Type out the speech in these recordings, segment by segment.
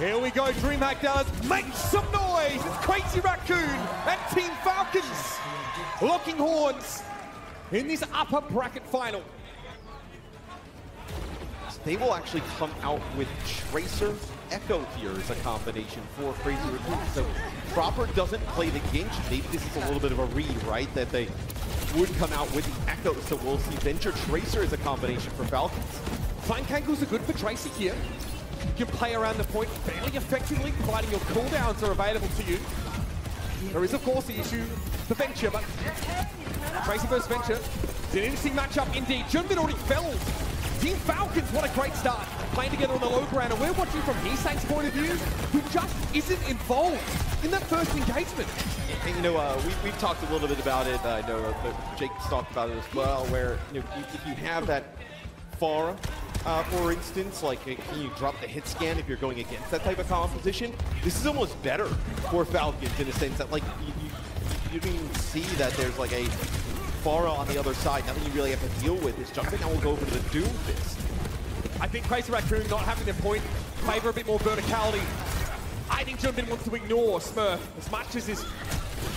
Here we go, DreamHack Dallas, make some noise! It's Crazy Raccoon and Team Falcons locking horns in this upper bracket final. They will actually come out with Tracer Echo here as a combination for Crazy Raccoon. So Proper doesn't play the Ginch. Maybe this is a little bit of a read, right? That they would come out with the Echo. So we'll see Venture Tracer as a combination for Falcons. Flank angles are good for Tracer here. You can play around the point fairly effectively, providing your cooldowns are available to you. There is, of course, the issue for Venture, but Tracer versus Venture is an interesting matchup indeed. Junbin already fell. Team Falcons, what a great start. Playing together on the low ground, and we're watching from Heesang's point of view, who just isn't involved in that first engagement. And you know, we've talked a little bit about it. I know Jake's talked about it as well, where if you have that Pharah, for instance, like can you drop the hit scan if you're going against that type of composition? This is almost better for Falcons in a sense that like you don't even see that there's like a Pharah on the other side. Nothing you really have to deal with is jumping. Now we'll go over to the Doom Fist. I think Crazy Raccoon not having their point favor a bit more verticality. I think Junbin wants to ignore Smurf as much as is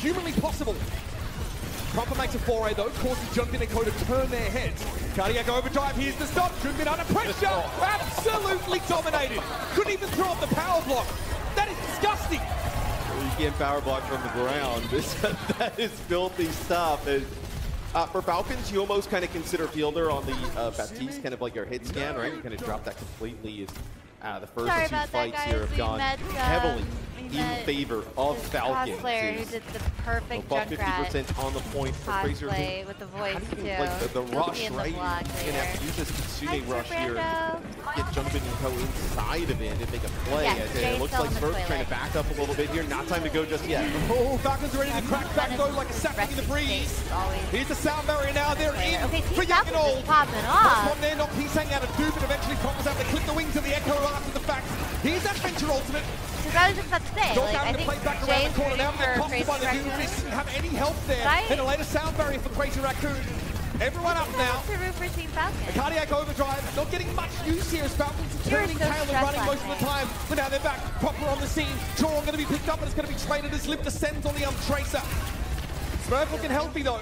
humanly possible. Proper makes a foray though, causes Junbin and Co to turn their heads. Cardiac overdrive, here's the stop. Junbin under pressure, absolutely dominated. Couldn't even throw up the power block. That is disgusting. You can't power block from the ground. That is filthy stuff. And for Falcons, you almost kind of consider Fielder on the Baptiste, kind of like your hit scan, right? You kind of drop that completely. The first two fights here have gone heavily in favor of Falcons. Cosplayer who did the perfect about 50% on the point for Crazy Raccoon. With the voice too. Like the rush, right? You're gonna have to use this Kitsune rush here. Get Junbin and Co inside of it and make a play. It looks like Smurf trying to back up a little bit here. Not time to go just yet. Oh, Falcons are ready to crack back though like a sapling in the breeze. Here's the sound barrier now. They're in for young and old. First one there, knocked Heesang out of Doom, and eventually Proper's out to clip the wings of the Echo after the fact. Here's that Venture ultimate. Because I was just about to say, like, I think Jay's rooting for Crazy Raccoon. Didn't have any help there. And a later sound barrier for Crazy Raccoon. Everyone up now. To root for Team Falcon. The Cardiac overdrive, not getting much use here as Falcons are turning tail and running most of the time. But now they're back, Proper on the scene. Choron going to be picked up, and it's going to be traded as Lip descends on the Tracer. Smurf looking healthy though.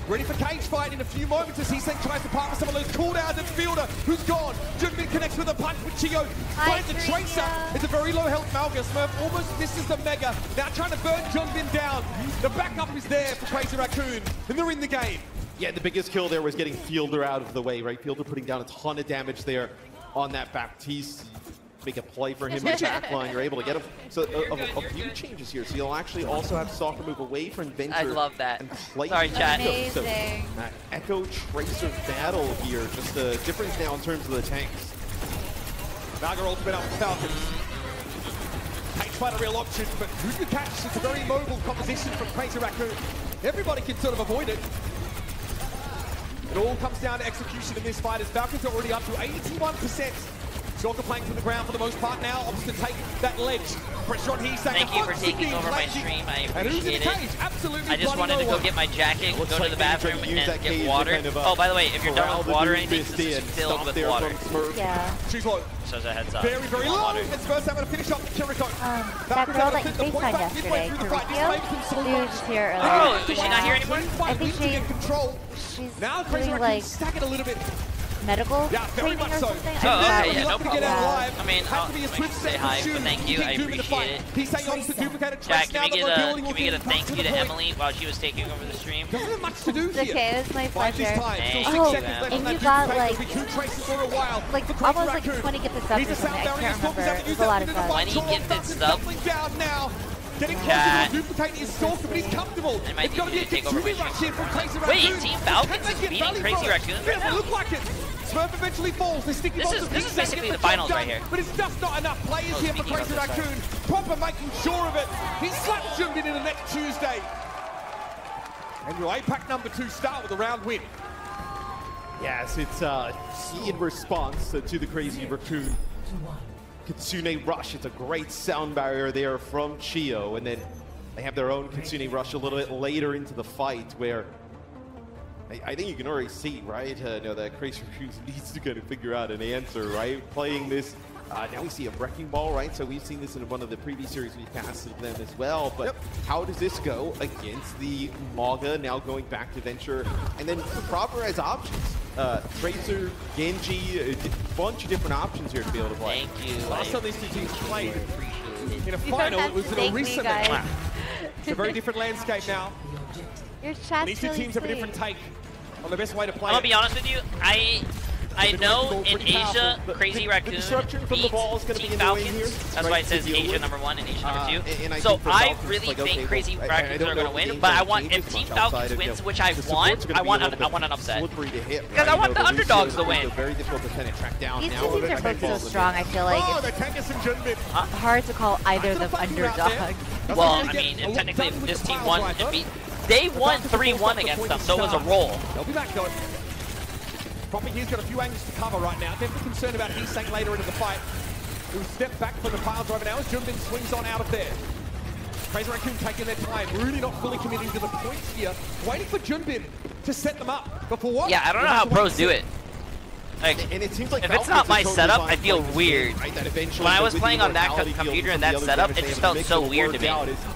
Ready for cage fight in a few moments as Heesang tries to partner some of those cooldowns and Fielder, who's gone. Junbin connects with a punch with Chiyo. Finds the Tracer. It's a very low health Malga. Smurf almost misses the Mega. Now trying to burn Junbin down. The backup is there for Crazy Raccoon, and they're in the game. Yeah, the biggest kill there was getting Fielder out of the way, right? Fielder putting down a ton of damage there on that Baptiste. Make a play for him in the back line. You're able to get him. So a few changes here. So you'll actually also have Soccer move away from Venture. I love that. And play Sorry, chat. So Echo Tracer battle here. Just a difference now in terms of the tanks. Malga ultimate up for Falcons. Cage fight a real option, but who can catch? It's a very mobile composition from Crazy Raccoon. Everybody can sort of avoid it. It all comes down to execution in this fight as Falcons are already up to 81%. Soccer playing from the ground for the most part now, opts to take that ledge. Pressure on Heesang. Thank you for taking over my stream. I appreciate it. Absolutely. I just wanted to go get my jacket, go to the bathroom, and get water. Kind of, oh, by the way, if you're done with water or anything, this is filled with water. Yeah. She's low. So as a heads up. Very, very low. It's first time to finish up Kiriko. That girl that you FaceTimed yesterday, Tarikio, she was here earlier. Oh, is she not here anymore? I think she's now Crazy doing Raccoon like stack it a little bit. Medical training or something. Oh, okay, yeah, no problem. Yeah. I mean, say hi, but thank you. I appreciate it. Jack, can we get a thank you to Emily while she was taking over the stream? Doesn't have much to do here. It's okay, it was my pleasure. Oh, and you got like almost like 20 gifted subs or something. I can't remember. It was a lot of fun. 20 gifted subs? Getting closer to duplicate his Stalker, but he's comfortable. It's going to be a Kitsune rush here from Crazy Raccoon. Wait, Team Falcons is beating Crazy Raccoon right now? Look like it. Smurf eventually falls. This is basically the finals right here. But it's just not enough players here for Crazy Raccoon. Proper making sure of it. He slapped Junbin in the next Tuesday. And your APAC number 2 start with a round win. Yes, it's in response to the Crazy Raccoon Kitsune rush. It's a great sound barrier there from Chiyo, and then they have their own Kitsune rush a little bit later into the fight where I think you can already see, right? That Crazy Raccoon needs to kind of figure out an answer, right? Playing this Now we see a Wrecking Ball, right? So we've seen this in one of the previous series we've casted them as well. But how does this go against the Mauga now going back to Venture? And then Proper has options. Tracer, Genji, a bunch of different options here to be able to play. Thank you. Last time these two teams played in a final, it was in a recent match. It's a very different landscape now. Your chat's These two teams have a different take on the best way to play. I'm gonna be honest with you. I know in Asia, Crazy Raccoon beats Team Falcons. That's why it says Asia #1 and Asia #2. So I really think Crazy Raccoons are going to win. But I want, if Team Falcons wins, which I want an upset. Because I want the underdogs to win. These two teams are both so strong, I feel like it's hard to call either of them underdogs. Well, I mean, technically, if this team won, they won 3-1 against them, so it was a roll. They'll be back though. Proper here's got a few angles to cover right now. Definitely concerned about Hee-Sang later into the fight. Who step back from the pile driver now as Junbin swings on out of there. Crazy Raccoon taking their time, really not fully committing to the points here. Waiting for Junbin to set them up before what? Yeah, I don't know how pros do it. Like, and it seems like if it's not my setup, I feel weird. Right, when I was playing on that computer and that setup, it just felt so weird to me.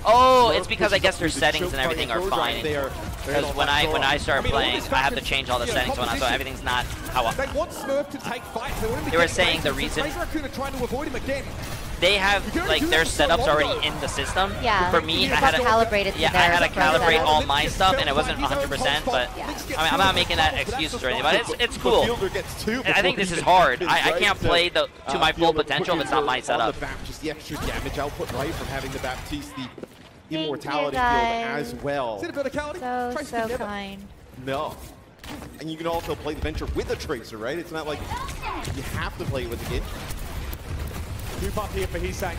Oh, it's because I guess their settings and everything are fine. Because when I start playing, I have to change all the settings when so everything's not how I... They want Smurf to take fights. They were saying the reason... Crazy Raccoon are trying to avoid him again. They have like their setups already in the system. Yeah. For me, I had to calibrate I had to calibrate all my stuff, and it wasn't 100%. But I mean, I'm not making that excuses or anything. But it's cool. And I think this is hard. I can't play to my full potential if it's not my setup. Just the extra damage output, right, from having the Baptiste, the immortality field as well. Is it a verticality? So kind. No. And you can also play the Venture with a Tracer, right? It's not like you have to play it with the Genji. Move up here for Hee-Sang.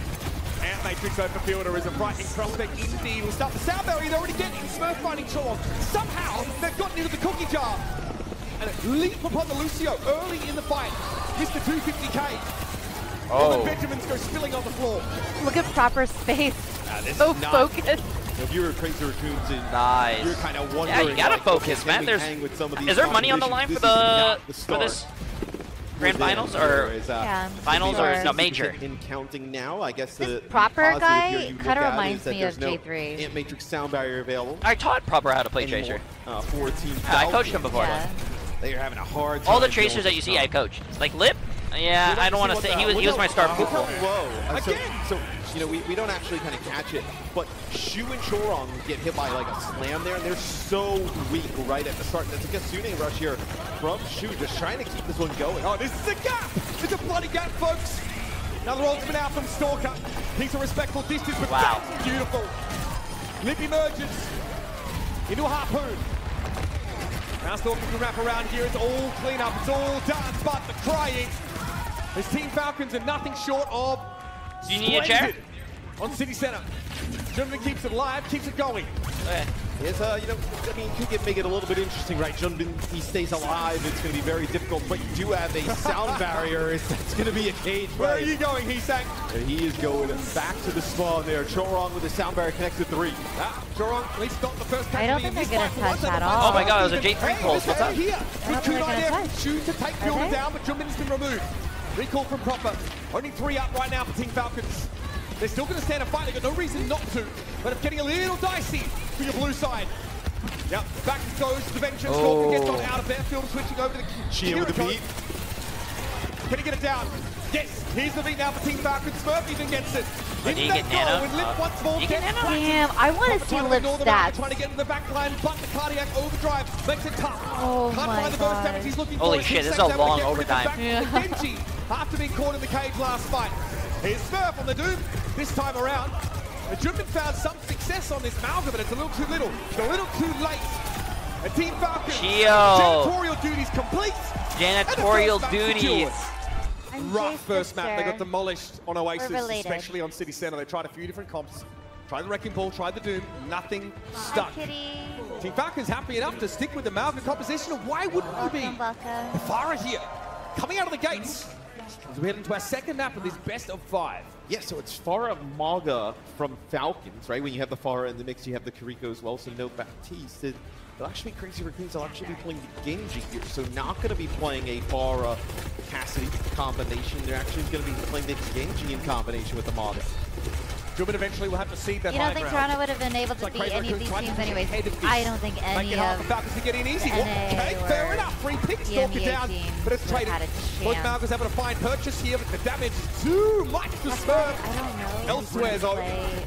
And Matrix over Fielder is a frightening prospect indeed. We'll start the sound barrier. They're already getting Smurf fighting Chorong. Somehow, they've gotten into the cookie jar. And a leap upon the Lucio early in the fight. Mr. 250k. Oh. The Benjamins go spilling on the floor. Look at Proper space. So focused. If you were Crazy Raccoons and nice. You're kind of wondering. Yeah, you gotta focus, man. Is there money on the line for this? Grand finals or finals or no major? In counting now, I guess the Proper guy kind of reminds me of J3. Ant Matrix sound barrier available. I taught Proper how to play Tracer. For Team I coached him before. Yeah. They are having a hard time. All the Tracers that you see, I coached. Like Lip. Yeah, I don't want to say he was my star pupil. So you know we don't actually kind of catch it, but Shu and Chorong get hit by like a slam there, and they're so weak right at the start. And it's a Kasune rush here from Shu, just trying to keep this one going. Oh, this is a gap! It's a bloody gap, folks. Another ultimate out from Stalker. He's a respectful distance, but that's beautiful. Lip emerges into a harpoon. Now Stalker can wrap around here. It's all clean up. It's all done. But the cry is Team Falcons are nothing short of. Do you need a chair? On City Center. Junbin keeps it alive, keeps it going. Okay. It's, you know, I mean, you could make it a little bit interesting, right? Junbin, he stays alive. It's going to be very difficult, but you do have a sound barrier. It's going to be a cage. Where are you going, Hee-Sang? He is going back to the spawn there. Chorong with the sound barrier connects to 3. Chorong at least got the first. I don't think they're going to touch at all. Oh my god, it was a J3 pulse. What's up? Here. With Kunai there, Shu to take Fielder down, but Junbin has been removed. Recall from Proper. Only 3 up right now for Team Falcons. They're still going to stand and fight. They've got no reason not to. But it's getting a little dicey for your blue side. Yep, back goes the Venture. Stalker gets on out of there. Fielder switching over to the Chia with the beat. Can he get it down? Yes, here's the beat now for Team Falcons. Smurf even gets it. Did he get Nano? Damn, I want to see Lip's stats. Trying to get into the back line, but the cardiac overdrive makes it tough. Oh my god. He's looking holy shit, this is a long overtime. Genji, after being caught in the cage last fight. Here's Smurf on the Doom this time around. The Junbin found some success on this Mauga, but it's a little too little. It's a little too late. And Team Falcons, janitorial duties complete. Janitorial duties. Rough first map. They got demolished on Oasis, especially on City Center. They tried a few different comps. Tried the Wrecking Ball, tried the Doom. Nothing stuck. Team Falcons happy enough to stick with the Mauga composition. Why wouldn't you be? Farah here, coming out of the gates. As we head into our second map of this best of 5. Yeah, so it's Farah Mauga from Falcons, right? When you have the Farah in the mix, you have the Kiriko as well, so no Baptiste. They'll actually, Crazy Raccoons will actually be playing Genji here, so not going to be playing a Pharah Cassidy combination. They're actually going to be playing the Genji in combination with the Modest. Jumin eventually will have to see that. You don't think Toronto would have been able to beat any of these teams anyways? I don't think any of the Falcons are getting easy. Okay, fair enough. Free pick, stalk it down, but it's traded. Both Malgas able to find purchase here, but the damage is too much to Smurf. I don't know. Elsewhere though,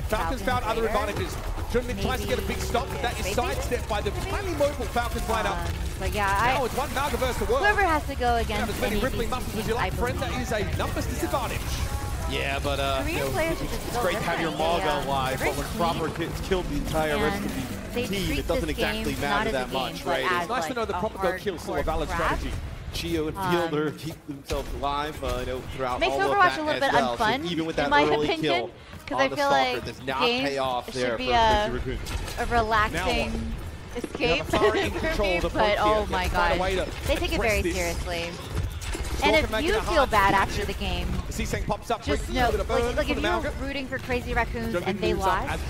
Falcons found other advantages. Junmin tries to get a big stop, but that is sidestepped by the highly mobile Falcons lineup. But yeah, now it's one Malga versus the world. Whoever has to go against as many rippling muscles as you like, friend, that is a numbers disadvantage. Yeah, but you know, it's great to have your Malga alive, but when Proper killed the entire rest of the team, it doesn't exactly matter that much, right? It's nice to know that Proper kills still a valid strategy. Chio and Fielder keep themselves alive, throughout makes all Overwatch of that a little bit well. unfun, So even with that in my early opinion, kill because I feel like games should be a relaxing escape for me, but oh my god, they take it very seriously. And if you feel bad after the game, just know, like if you're rooting for Crazy Raccoons and they lost,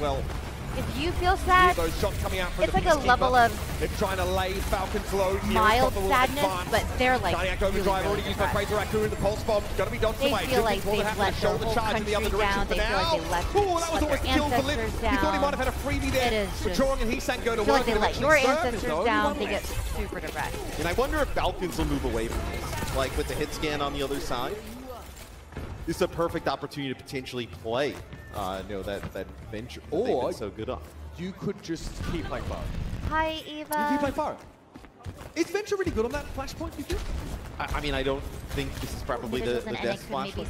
if you feel sad, it's like a level of trying to lay Falcons low here, mild sadness, but they're like really, already used by Crazy Raccoon. The pulse bomb got to be done. They feel like they've let their whole country down. They feel like they let their ancestors down. He thought he might have had a freebie there. It is just, Chorong and Heesang go to I feel work. like they let your ancestors down. They get super depressed. And I wonder if Falcons will move away from this, like with the hit scan on the other side. This is a perfect opportunity to potentially play. That Venture they've been so good on. You could just keep playing Pharah. Hi, Eva. You keep playing Pharah. Is Venture really good on that flashpoint, you think? I mean, I don't think this is probably the best flashpoint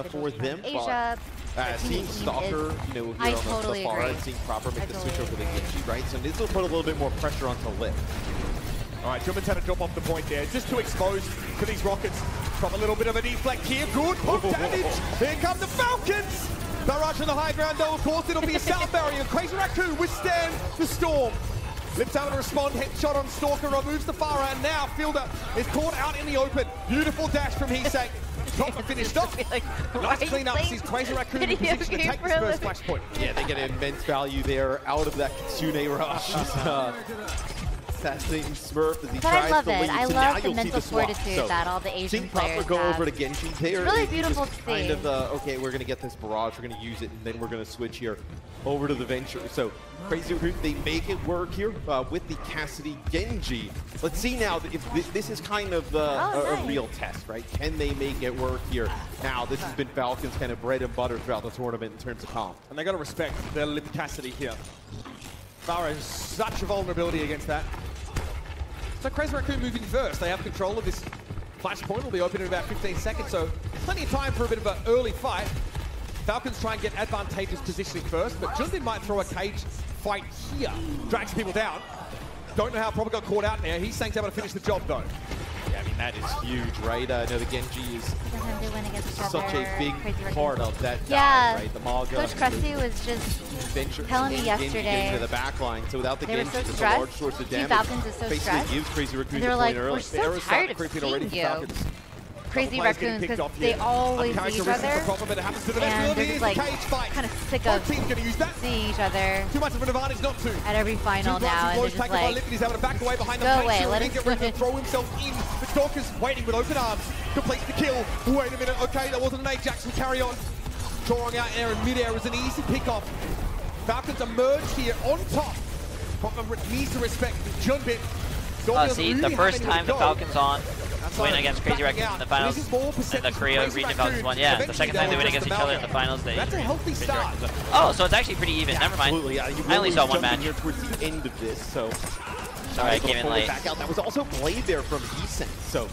for them. Asia, but seeing Stalker, here on the Pharah, and seeing Proper make the switch over to Genji, right? So this will put a little bit more pressure onto Lip. All right, Jumin's had to drop off the point there, just to expose to these rockets. From a little bit of a deflect here, good hook damage. Here come the Falcons. Barrage on the high ground, though, of course, it'll be a sound barrier. Crazy Raccoon withstand the storm. Lips able to respond, headshot on Stalker, removes the Pharah, and now Fielder is caught out in the open. Beautiful dash from Heesang. Proper finished off. Nice clean up, sees Crazy Raccoon in position to take this first flashpoint. Yeah, they get immense value there out of that Kitsune rush. Assassinating Smurf as he tries to lead. I love the mental fortitude that all the Asian players go over to Genji. It's really beautiful to see. Kind of okay, we're going to get this barrage, we're going to use it, and then we're going to switch here over to the Venture. So Crazy Raccoon, they make it work here with the Cassidy Genji. Let's see now if this is kind of a real test, right? Can they make it work here? Now, this has been Falcons' kind of bread and butter throughout the tournament in terms of comp. And they got to respect their Lip Cassidy here. Pharah has such a vulnerability against that. So Crazy Raccoon moving first. They have control of this flashpoint. Will be open in about 15 seconds, so plenty of time for a bit of an early fight. Falcons try and get advantageous positioning first, but Junbin might throw a cage fight here. Drags people down. Don't know how Proper got caught out there. Heesang's able to finish the job, though. Yeah, I mean, that is huge, right? I know the Genji is such a big part of that die, right? The Malga. Coach Crusty was just telling me yesterday into the back line. So without the Genji, so it's a large source of damage. Falcons is so stressed. Gives Crazy Raccoon they're like, early. We're so tired of seeing you. Crazy Raccoons, because they always see each other, and they're just like kind of sick of seeing each other Too much of an advantage not to. at every final now, and they're just like, He's able to back away behind go away, let us win. Throw himself in. The Stalker's waiting with open arms. Completes the kill. Wait a minute, okay, that wasn't an Ajax, we carry on. Drawing out air in mid-air is an easy pick-off. Falcons emerged here on top. Proper needs to respect Junbin. See, the first time the Falcons win against Crazy Raccoons in the finals, and the Korea region Falcons won. Yeah, the second time they win against each other in the finals, they. That's a healthy start. Oh, so it's actually pretty even. Never mind. Absolutely, yeah. I only saw one match. Here towards the end of this, so. Sorry, I came in late. Back out. That was also Blade there from Heesang, so.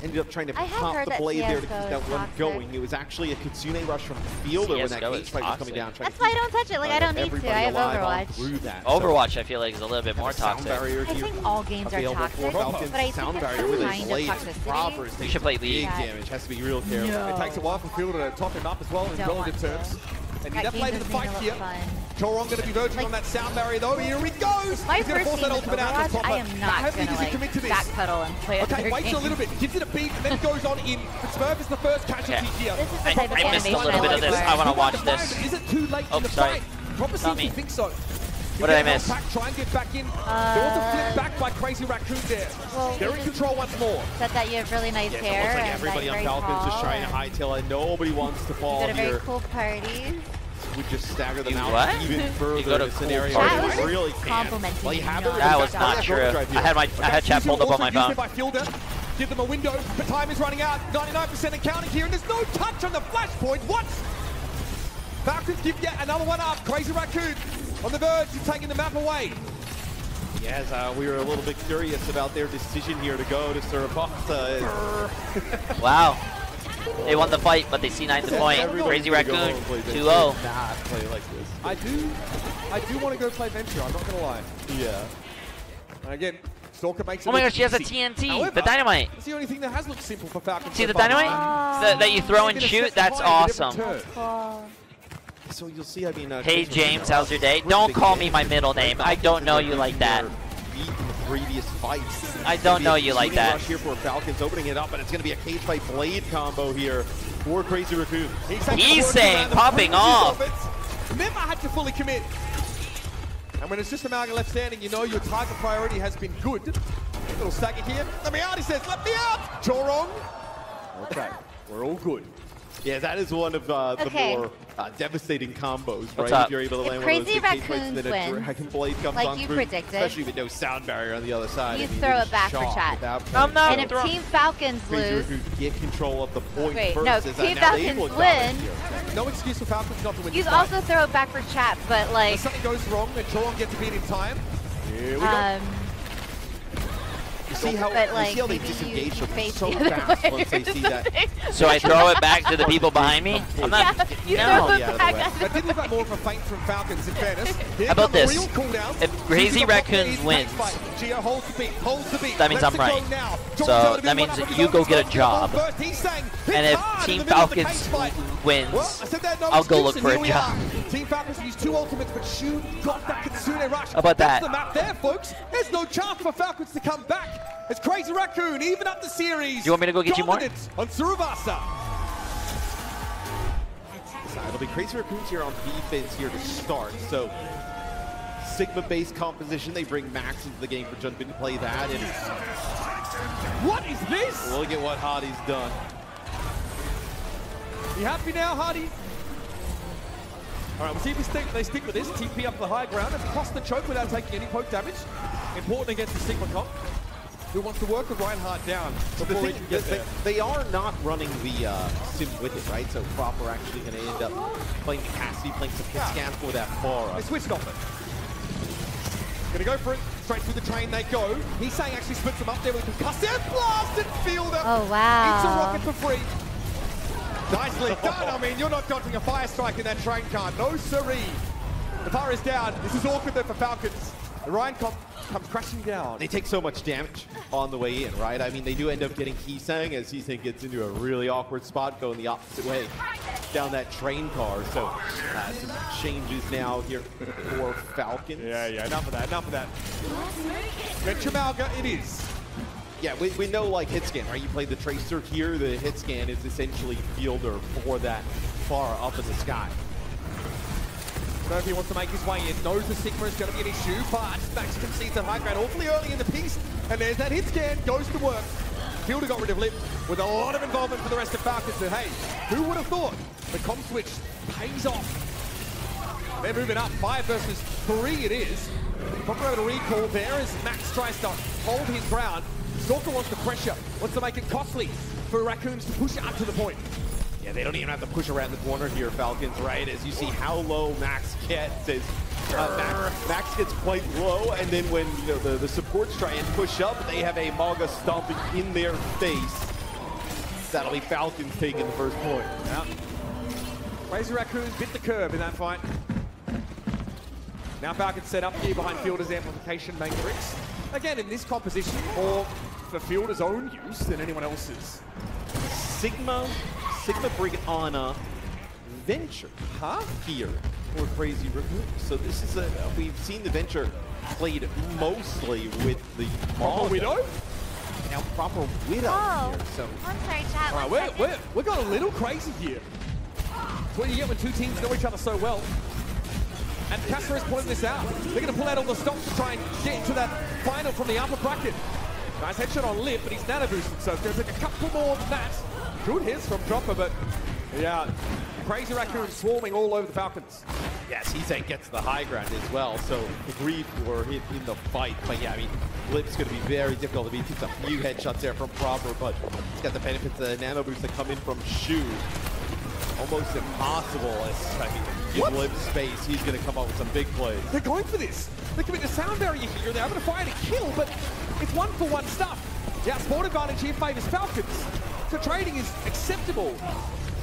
Ended up trying to pop the Blade there to keep that one going. It was actually a Kitsune rush from Fielder when that cage fight was coming down. That's why I don't touch it. Like, I don't need to. I have Overwatch. Overwatch, I feel like, is a little bit more toxic. I think all games are toxic, but I think it's kind of toxicity. You should play League damage. Has to be real careful. It takes a while for Fielder to top him up as well in relative terms. And he never played in the fight here. Chorong going to be verging on that sound barrier though. Here he goes! My first game in Overwatch, I am not going to like backpedal and play okay, waits a little bit, gives it a beat, and then goes on in. But Smurf is the first casualty here. This is the type of I missed a little bit of this. I want to watch this. Is it too late in the fight? Proper seems to think so. What did I miss? Try and get back in. There was a flip back by Crazy Raccoon there. Well, they're in control once more. Said that you have really nice hair. It looks like everybody on Falcons just trying to hightail it. Nobody wants to fall here. You go to here. very cool parties. We just stagger them out even further. You go to a scenario that was really complimenting me. That was not true. I had chat pulled up on my phone. Give them a window, but time is running out. 99% and counting here, and there's no touch on the flashpoint. What? Falcons give yet another one up. Crazy Raccoon on the verge of taking the map away. Yes, we were a little bit curious about their decision here to go to Surabasa. Wow. They won the fight, but they C9 the point. Crazy Raccoon, 2-0. Not play like this. I do want to go play Venture, I'm not going to lie. Yeah. And again, Stalker makes it. Oh my gosh, she has a TNT, however, the dynamite. It's the only thing that has looked simple for Falcons. See the dynamite? That you throw and shoot? That's awesome. So you'll see, I mean... hey James, how's your day? Don't call me my middle name. I don't know you like that. Previous fights. I don't know you like that. Rush here for Falcons opening it up, and it's going to be a cage fight blade combo here for Crazy Raccoon. He's saying popping off. Never had to fully commit. And when it's just a Amalgam left standing, you know your target priority has been good. Little stagger here. Let me out, he says. Let me out. Jorong. Okay, we're all good. Yeah, that is one of the more devastating combos, What's right? up? If you're able to land Crazy one of those Raccoons that a Dragon Blade comes like on you through, predicted, especially with no sound barrier on the other side. You throw it back for chat. And if Team Falcons lose, get control of the point wait, first. no, Team Falcons win. No excuse for Falcons not to win. You also throw it back for chat, but like if something goes wrong, then Jorong gets beat in time. Here we go. You see how, they disengage so fast once they see that. So I throw it back to the people behind me? I'm not. That did look like more of a feint from Falcons, in fairness. How about this? If Crazy Raccoons wins, that means I'm right. So that means that you go get a job. And if Team Falcons wins, I'll go look for a job. Team Falcons use 2 ultimates, but Shu got that Kitsune rush. How about that? That's the map there, folks. There's no chance for Falcons to come back. It's Crazy Raccoon, even up the series. Do you want me to go get you more? On Surabasa. It'll be Crazy Raccoons here on defense here to start. So Sigma-based composition, they bring Max into the game for Jun Bin to play that. And what is this? Look at what Hardy's done. You happy now, Hardy? All right, we'll see if they stick with this. TP up the high ground and cross the choke without taking any poke damage. Important against the Sigma comp, who wants to work with Reinhardt down before he can get there. They are not running the sim with it, right? So Proper actually going to end up playing the Cassidy, playing some hit scan for that Pharah. They switched off it. Gonna go for it. Straight through the train they go. He's saying actually splits them up there with a concussive blasted fielder. Oh, wow. Eats a rocket for free. Nicely done. I mean, you're not dodging a fire strike in that train car. No siree. The power is down. This is awkward though for Falcons. The Ryan comp comes crashing down. They take so much damage on the way in, right? I mean, they do end up getting Heesang as Heesang gets into a really awkward spot going the opposite way down that train car. So some changes now here for Falcons. Yeah, enough of that, Venture Malga, it is. Yeah, we know like hit scan, right? You play the Tracer here, the hit scan is essentially fielder for that far up in the sky. So if he wants to make his way in, knows the Sigma is going to be an issue, but Max concedes that high ground awfully early in the piece, and there's that hit scan, goes to work. Fielder got rid of Lip with a lot of involvement for the rest of Falcons, and hey, who would have thought the comp switch pays off? They're moving up, 5 versus 3 it is. Proper over to recall there as Max tries to hold his ground. Stalker wants the pressure, wants to make it costly for Raccoons to push it up to the point. Yeah, they don't even have to push around the corner here, Falcons, right? As you see how low Max gets, as Max gets quite low, and then when the supports try and push up, they have a Maga stomping in their face. That'll be Falcons taking the first point. Yeah. Crazy Raccoons bit the curb in that fight. Now Falcons set up here behind Fielder's amplification matrix. Again, in this composition, more for Fielder's own use than anyone else's. Sigma bring on a Venture here for Crazy Raccoon. So this is we've seen the Venture played mostly with the Proper Widow. Now Proper Widow here. So I'm sorry, chat. All right, we're got a little crazy here. It's what you get when two teams know each other so well. And Casper is pulling this out. They're going to pull out all the stops to try and get into that final from the upper bracket. Nice headshot on Lip, but he's nano boosted, so it's going to take a couple more than that. Good hits from Dropper, but yeah, Crazy Raccoon swarming all over the Falcons. Yes, Heesang gets the high ground as well, so agreed for him in the fight. But yeah, I mean, Lip's going to be very difficult to beat. Takes a few headshots there from Proper, but he's got the benefits of the nano boost that come in from Shu. Almost impossible. As, I mean, give Lip space, he's going to come up with some big plays. They're going for this. They're committing a sound barrier here. They're able to find a kill, but it's one-for-one stuff. Yeah, spawn advantage here favors Falcons. So trading is acceptable.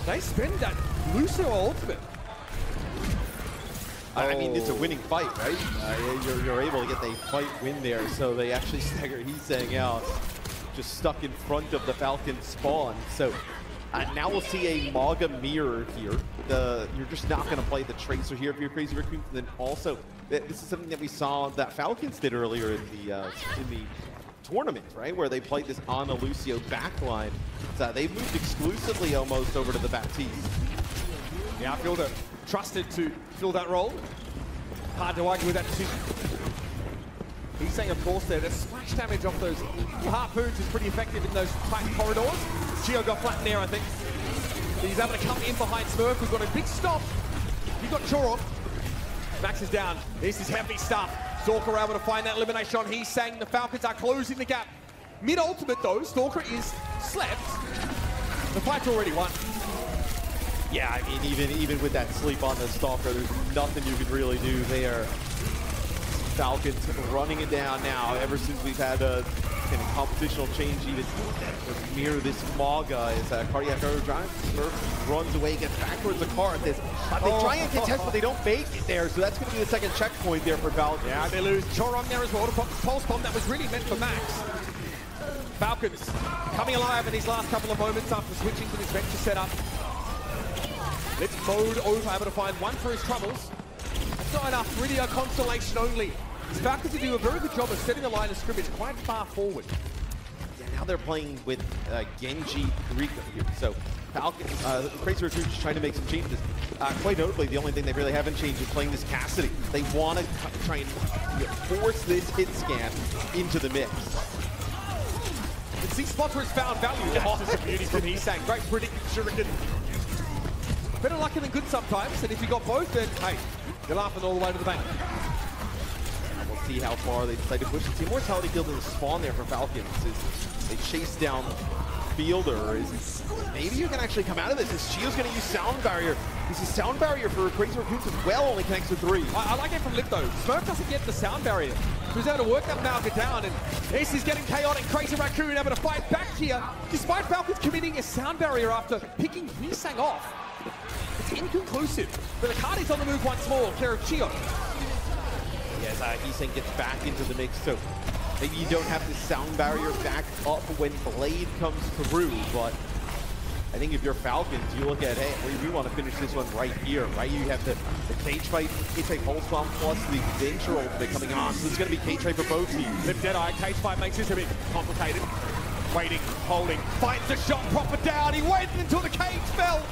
They spend that Lucio ultimate. I mean, it's a winning fight, right? You're able to get the fight win there, so they actually stagger Heesang out, just stuck in front of the Falcon spawn. So now we'll see a Mauga mirror here. You're just not going to play the Tracer here if you're Crazy Raccoon. And then also, this is something that we saw that Falcons did earlier in the tournament, right? Where they played this Ana Lucio backline. So they moved exclusively almost over to the Baptiste. Yeah, Fielder trusted to fill that role. Hard to argue with that decision. He's saying, of course, the splash damage off those harpoons is pretty effective in those tight corridors. Geo got flattened there, I think. He's able to come in behind Smurf. We've got a big stop. You've got Choron. Max is down. This is heavy stuff. Stalker able to find that elimination on Heesang. The Falcons are closing the gap. Mid-ultimate, though, Stalker is slept. The fight's already won. Yeah, I mean, even with that sleep on the Stalker, there's nothing you can really do there. Falcons running it down now ever since we've had a kind of compositional change even mirror this Mauga as Cardiac Overdrive. Smurf runs away, gets back towards the car. They try and contest, but they don't make it there, so that's going to be the second checkpoint there for Falcons. Yeah, they lose Choron there as well to Pulse Bomb that was really meant for Max. Falcons coming alive in these last couple of moments after switching to this venture setup. Let's mode over, able to find one for his troubles. That's not enough, really a constellation only. The Falcons do a very good job of setting the line of scrimmage quite far forward. Yeah, now they're playing with Genji Rico here. So Falcons, Crazy Raccoon is trying to make some changes. Quite notably, the only thing they really haven't changed is playing this Cassidy. They want to try and force this hit scan into the mix. Let's see spots where it's found value. Oh, this is a beauty from Heesang. Great predicting Shuriken. Better lucky than good sometimes, and if you got both, then hey, you're laughing all the way to the bank. And we'll see how far they decide to push it. The Immortality Field in the spawn there for Falcons is they chase down Fielder. Maybe you can actually come out of this. As Chio's going to use Sound Barrier. This is Sound Barrier for Crazy Raccoons as well, only connects to 3. I like it from Lip though. Smurf doesn't get the Sound Barrier. He's able to work that Mauga down, and this is getting chaotic. Crazy Raccoon able to fight back here, despite Falcons committing a Sound Barrier after picking Heesang off. It's inconclusive, but the card is on the move once more, care of Chio. Yes, Heesang gets back into the mix, so maybe you don't have the Sound Barrier back up when Blade comes through, but I think if you're Falcons, you look at, hey, we want to finish this one right here, right? You have the cage fight, Pulse Bomb plus the Venture ultimate coming on, so it's going to be cage fight for both teams. The Deadeye cage fight makes this a bit complicated. Waiting, holding, finds the shot, Proper down, he waited until the cage fell!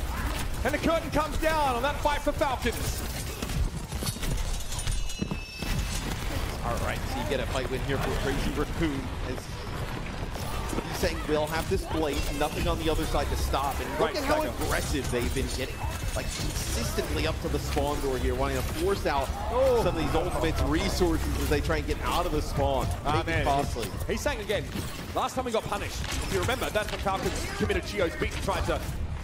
And the curtain comes down on that fight for Falcons. All right, so you get a fight win here for Crazy Raccoon. As Heesang will have this Blade, nothing on the other side to stop. And look at how aggressive they've been getting, like consistently up to the spawn door here, wanting to force out some of these ultimates resources as they try and get out of the spawn. Man, costly. Heesang again. Last time we got punished, if you remember, that's when Falcons committed Chio's beat and tried to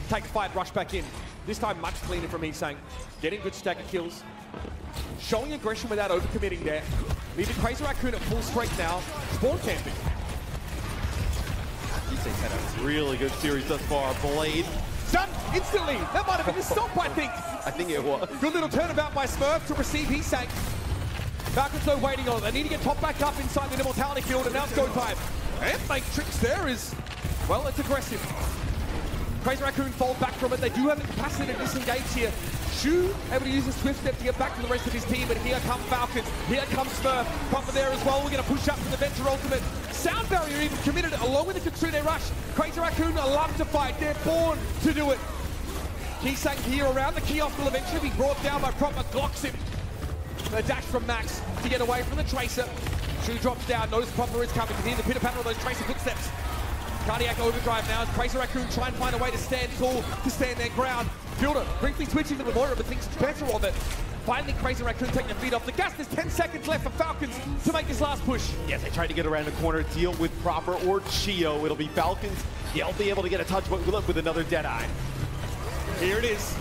take the fight, rush back in. This time much cleaner from Heesang, getting good stack of kills, showing aggression without overcommitting there, leaving Crazy Raccoon at full strength now, spawn camping. Heesang's had a really good series thus far. Blade. Done instantly! That might have been a stop, I think. I think it was. Good little turnabout by Smurf to receive Heesang. Falcons though waiting on it. They need to get top back up inside the Immortality Field, and now it's go time. And make tricks there is, well, it's aggressive. Crazy Raccoon fall back from it. They do have the capacity to disengage here. Shu able to use his Swift Step to get back to the rest of his team, but here come Falcons. Here comes Smurf. Proper there as well. We're going to push up to the Venture Ultimate. Sound Barrier even committed along with the Kitsune Rush. Crazy Raccoon love to fight. They're born to do it. Heesang here around the kiosk will eventually be brought down by Proper. Glocks him. A dash from Max to get away from the Tracer. Shu drops down, knows Proper is coming. You can hear the pitter-patter of those Tracer footsteps. Cardiac overdrive now as Crazy Raccoon try and find a way to stand tall, to stand their ground. Fielder briefly switching to the Moira, but thinks better of it. Finally, Crazy Raccoon taking their feet off the gas. There's 10 seconds left for Falcons to make this last push. Yes, they tried to get around the corner, deal with Proper or Chio. It'll be Falcons. They'll be able to get a touch point with another Deadeye. Here it is.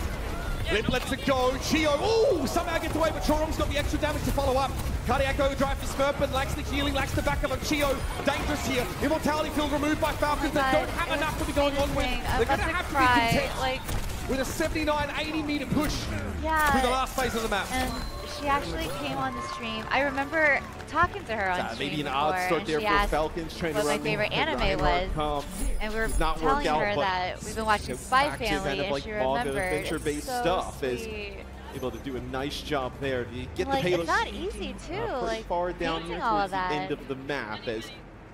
Limp lets it go. Chio, ooh, somehow gets away, but Chorong's got the extra damage to follow up. Cardiac overdrive for Smurfman, lacks the healing, lacks the backup of Chio. Dangerous here. Immortality field removed by Falcons that don't have enough to be going on with. They're going to have to be content with a 79, 80-meter push through the last phase of the map. And she actually came on the stream. I remember talking to her on stream maybe an odd start there for Falcons trying to run what my favorite anime was. And we were telling her that we've been watching Spy Family, and she remembered. Adventure-based stuff is able to do a nice job there. You get the payload. It's not easy too. Pretty far down here towards the end of the map. As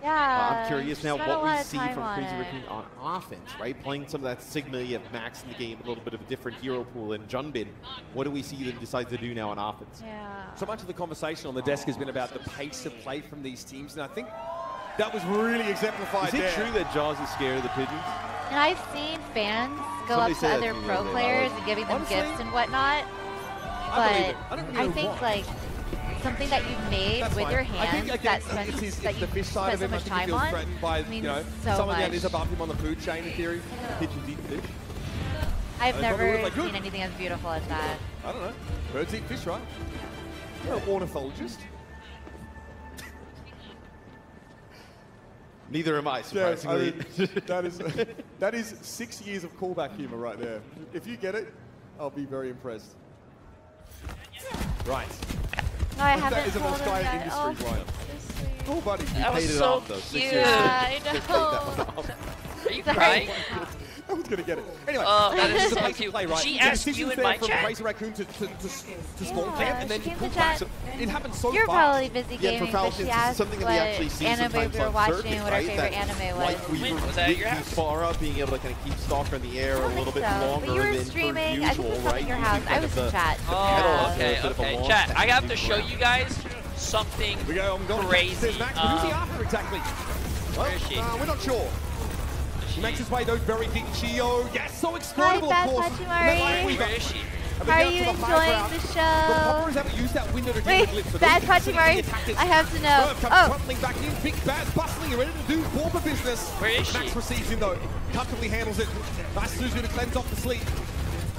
I'm curious now what we see from Crazy Raccoon on offense, right? Playing some of that Sigma, you have Max in the game, a little bit of a different hero pool, and Junbin. What do we see them decide to do now on offense? So much of the conversation on the desk has been about the pace of play from these teams, and I think that was really exemplified. Is it true that Jaws is scared of the pigeons? And I've seen fans go up to other pro players and giving them gifts and whatnot, but I think like something that you've made with your hands that you spend so much time on means so much. That is above him on the food chain in theory. Pigeons eat fish. I've never seen anything as beautiful as that. I don't know. Birds eat fish, right? You're an ornithologist. Neither am I, surprisingly. Yeah, that is 6 years of callback humor right there. If you get it, I'll be very impressed. Right. No, I haven't. That is an Australian industry line. Oh, buddy. That was so cute. I know. Are you crying? I was gonna get it. Anyway, that is so cute. play, right? She asked you in my chat. Crazy Raccoon to spawn camp, and then you pull back. So it happens so You're fast. probably busy gaming, but she asked what anime we were watching, what our favorite anime was. Was that at your house? Farah being able to kind of keep Stalker in the air a little bit longer but you were than streaming. usual, I think it was right? at your house. I was in chat. Oh, okay. Chat, I have to show you guys something crazy. Who's he after exactly? Where is she? We're not sure. He makes his way, though, very big. Chio, yes, so exploitable, of course. Where is she? How are you enjoying the show? Haven't used that window to wait, Bad Pachimari, I have to know. Oh. Back in, Big Baz bustling, ready to do Pauper business. Where is she? Max receives him, though. Comfortably handles it. Nice Suzu to cleanse off the sleep.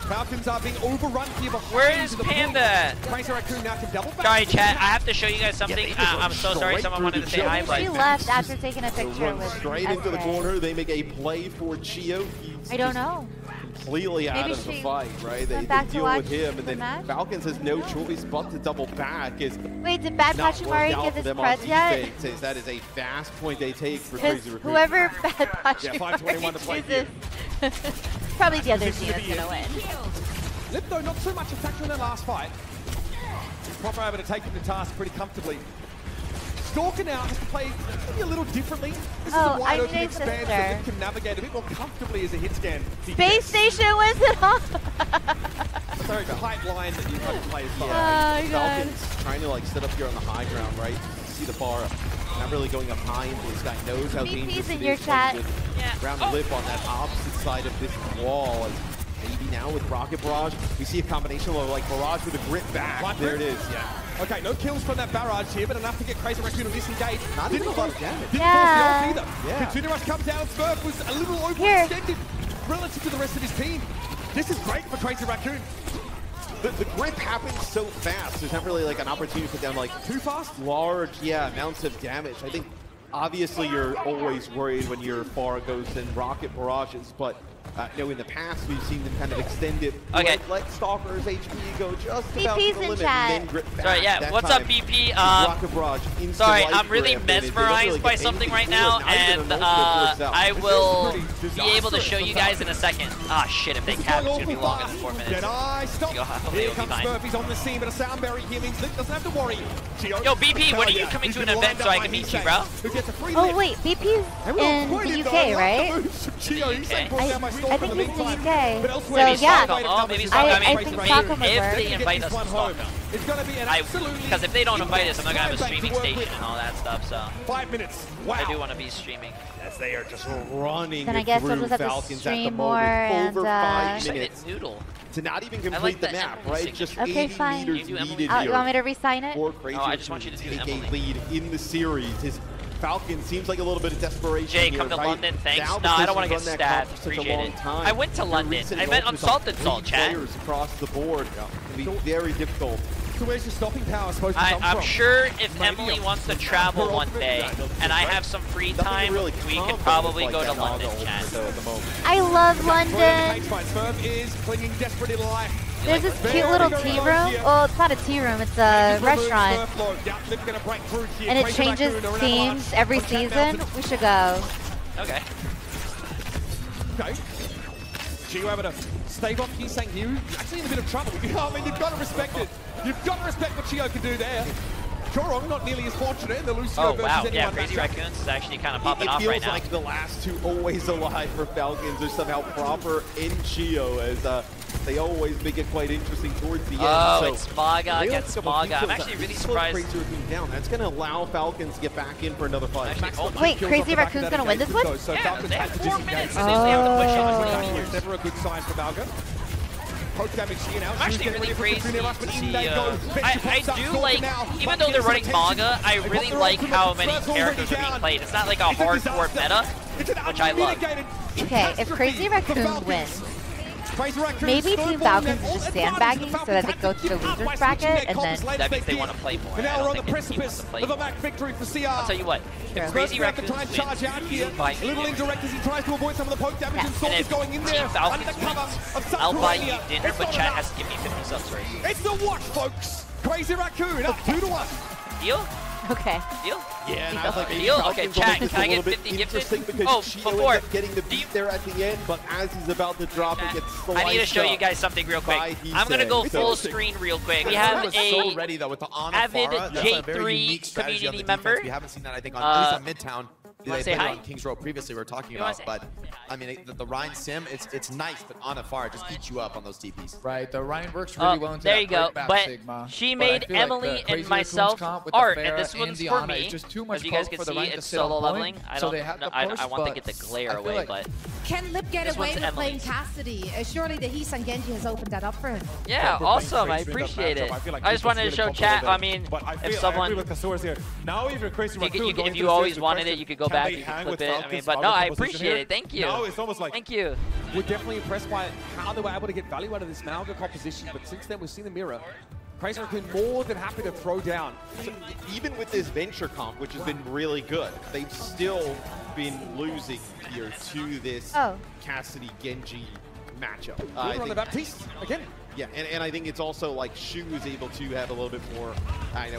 Falcons are being overrun here behind. Where is Panda? Crazy Raccoon now can double back. Sorry, chat. I have to show you guys something. I'm so sorry. Someone wanted to say hi, but she left after taking a picture with straight into the corner. They make a play for Chio. I don't know. Completely out of the fight, right? They deal with him, and then Falcons has no choice but to double back. Wait, did Bad Pachimari get his preds yet? That is a fast point they take for Crazy Raccoon. Whoever Bad Pachimari to play chooses, probably the other team is going to win. Lip, though, not so much a factor in their last fight. Proper able to take him to task pretty comfortably. Stalker now has to play maybe a little differently. This is a wide open expanse that Lip can navigate a bit more comfortably as a hit scan. Space Station wins it all! Sorry, the height line that you have to play as well. Falcons trying to like set up here on the high ground, right? See the bar. Not really going up high into this guy. Knows how dangerous it is. in your chat. Round Lip on that opposite side of this wall. Maybe now with Rocket Barrage, we see a combination of like Barrage with a grip back. There it is, Okay, no kills from that barrage here, but enough to get Crazy Raccoon to disengage. Not even a lot of damage. Didn't force the ult either. Consumer Rush comes down. Smurf was a little overextended relative to the rest of his team. This is great for Crazy Raccoon. The grip happens so fast. There's not really like an opportunity to put down like too fast, large, amounts of damage. I think obviously you're always worried when your Farah goes in rocket barrages, but in the past we've seen them kind of extend it. Okay. Let Stalker's HP go just about BP's to the limit chat. and then grip back. Sorry, what's up, BP? Rocket barrage, sorry, I'm really mesmerized by something right now, and I will be able to show you guys in a second. Ah, shit, if they cap, it's gonna be longer than 4 minutes. Here comes Murphy's on the scene, but a Soundberry here means Lip doesn't have to worry. Yo, BP, when are you coming to an event so I can meet you, bro? Oh, wait, BP's in the UK, right? I think he's in the UK. So, yeah, Maybe I think Stockholm if they invite us to Stockholm. It's going to be an absolutely... Because if they don't invite us, I'm not going to have a streaming station and all that stuff, so... 5 minutes. Wow. I do want to be streaming. As they are just running then I guess through we'll just have Falcons to at the stream more moment. Over and, 5 minutes. Noodle. To not even complete the map, right? Just 80 fine. meters needed You here. want me to re-sign it? For Crazy I just want you to take do a lead in the series. His Falcon seems like a little bit of desperation. Jay, here, come to right? London, thanks. Now No, I don't want to get stabbed. Appreciate it. I went to London. I meant on Salted Salt, chat. Players across the board. It can be very difficult. So where's your stopping power supposed to come from? I'm sure if Emily wants to travel one day and I have some free time, we could probably go to London, chat. I love London. Swerve is clinging desperately to life. There's this cute little tea room. Well, it's not a tea room, it's a restaurant. And it changes themes every season. We should go. Okay. Okay. Gio having to stave off Heesang Hugh. Actually in a bit of trouble. I mean, you've got to respect it. You've got to respect what Gio can do there. Chorong not nearly as fortunate in the Lucio versus anyone. Yeah, Crazy Raccoons is actually kind of popping off right now. It feels like the last two always alive for Falcons are somehow proper in Gio, as they always make it quite interesting towards the end. Oh, so it's Maga against Maga. I'm actually really surprised. Down. That's going to allow Falcons to get back in for another fight. Wait, Crazy Raccoon's going to win this one? Yeah, they have 4 minutes. It's never a good sign for Maga. Poke damage here now. I'm actually really crazy to see, I do like, even though they're running Maga, I really like how many characters are being played. It's not like a hardcore meta, which I love. Okay, if Crazy Raccoon wins, maybe Team Falcons is just sandbagging so that they go to the losers bracket, and then that means they want to play more. I don't think it's wants to play more. I'll tell you what, if Crazy Raccoons wins, buy me little indirect as he tries to avoid some of the poke damage, and Salt is going in there. Team Falcons wins, I'll buy you dinner, but chat has to give me 50 subs first. It's the watch, folks. Crazy Raccoon up 2-1. Deal? Okay. Deal? Yeah, and I was like, deal? Okay, chat, can I get 50 gifted? Oh, before. Getting the beat there at the end, but as he's about to drop it, gets sliced. I need to show you guys something real quick. I'm going to go full screen real quick. We have a ready, though, with the avid J3 community member. We haven't seen that, I think, on, at least on Midtown. They played hi? on Kings Row previously we were talking about, but I mean the Ryan sim, it's nice, but on a far just eats you up on those TPs. Right, the Ryan works really well into there you go. But Sigma. She made Emily and myself art, and this one's for me. Just too much as you guys can see, it's solo leveling. I want to get the glare away, but can Lip get away with playing Cassidy? Surely the Heesang Genji has opened that up for him. Yeah, awesome. I appreciate it. I just wanted to show chat. I mean, if someone, if you always wanted it, you could go back, you could flip it. I mean, but no, I appreciate it. Thank you. No, it's almost like... Thank you. We're definitely impressed by how they were able to get value out of this Malga composition, but since then we've seen the mirror. Crazy Raccoon more than happy to throw down. So even with this Venture comp, which has been really good, they've still been losing here to this Cassidy Genji matchup. On the Baptiste again. Yeah, and I think it's also like Shu is able to have a little bit more,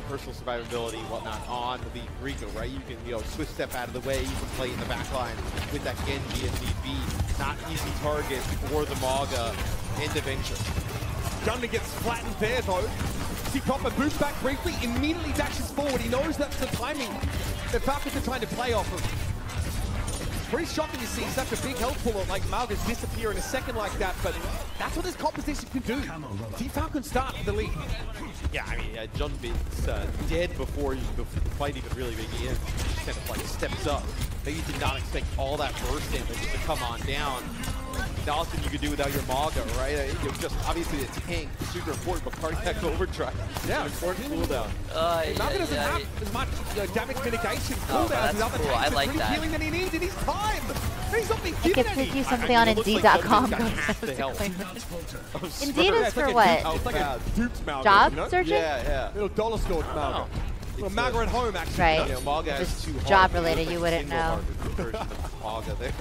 personal survivability and whatnot on the Rico, right? You can, swift step out of the way, you can play in the back line with that Genji if need be. Not easy target for the Maga and the Venture. Gunner gets flattened there though. See Proper boosts back briefly, immediately dashes forward. He knows that's the timing that Falcons are trying to play off of. Pretty shocking to see such a big health puller like Malga's disappear in a second like that, but that's what this composition can do. Team Falcon start the lead. Yeah, I mean, John Bit's dead before the fight even really begins. Just kind of like steps up. Maybe did not expect all that burst damage to come on down. Nothing you could do without your Maga, right? Just obviously the tank is super important, but cardiac overdrive. Yeah, important cooldown. Maga doesn't have as much damage mitigation cooldown as other tanks. I like that. Healing that he needs in his time. And he's not being given any. I can you something on Indeed.com. Indeed is for what? It's like a duped Malga. Job searching? Yeah. Little dollar store Malga. Well, Maga at home, actually. Right. Maga is job related, you wouldn't know. Maga there.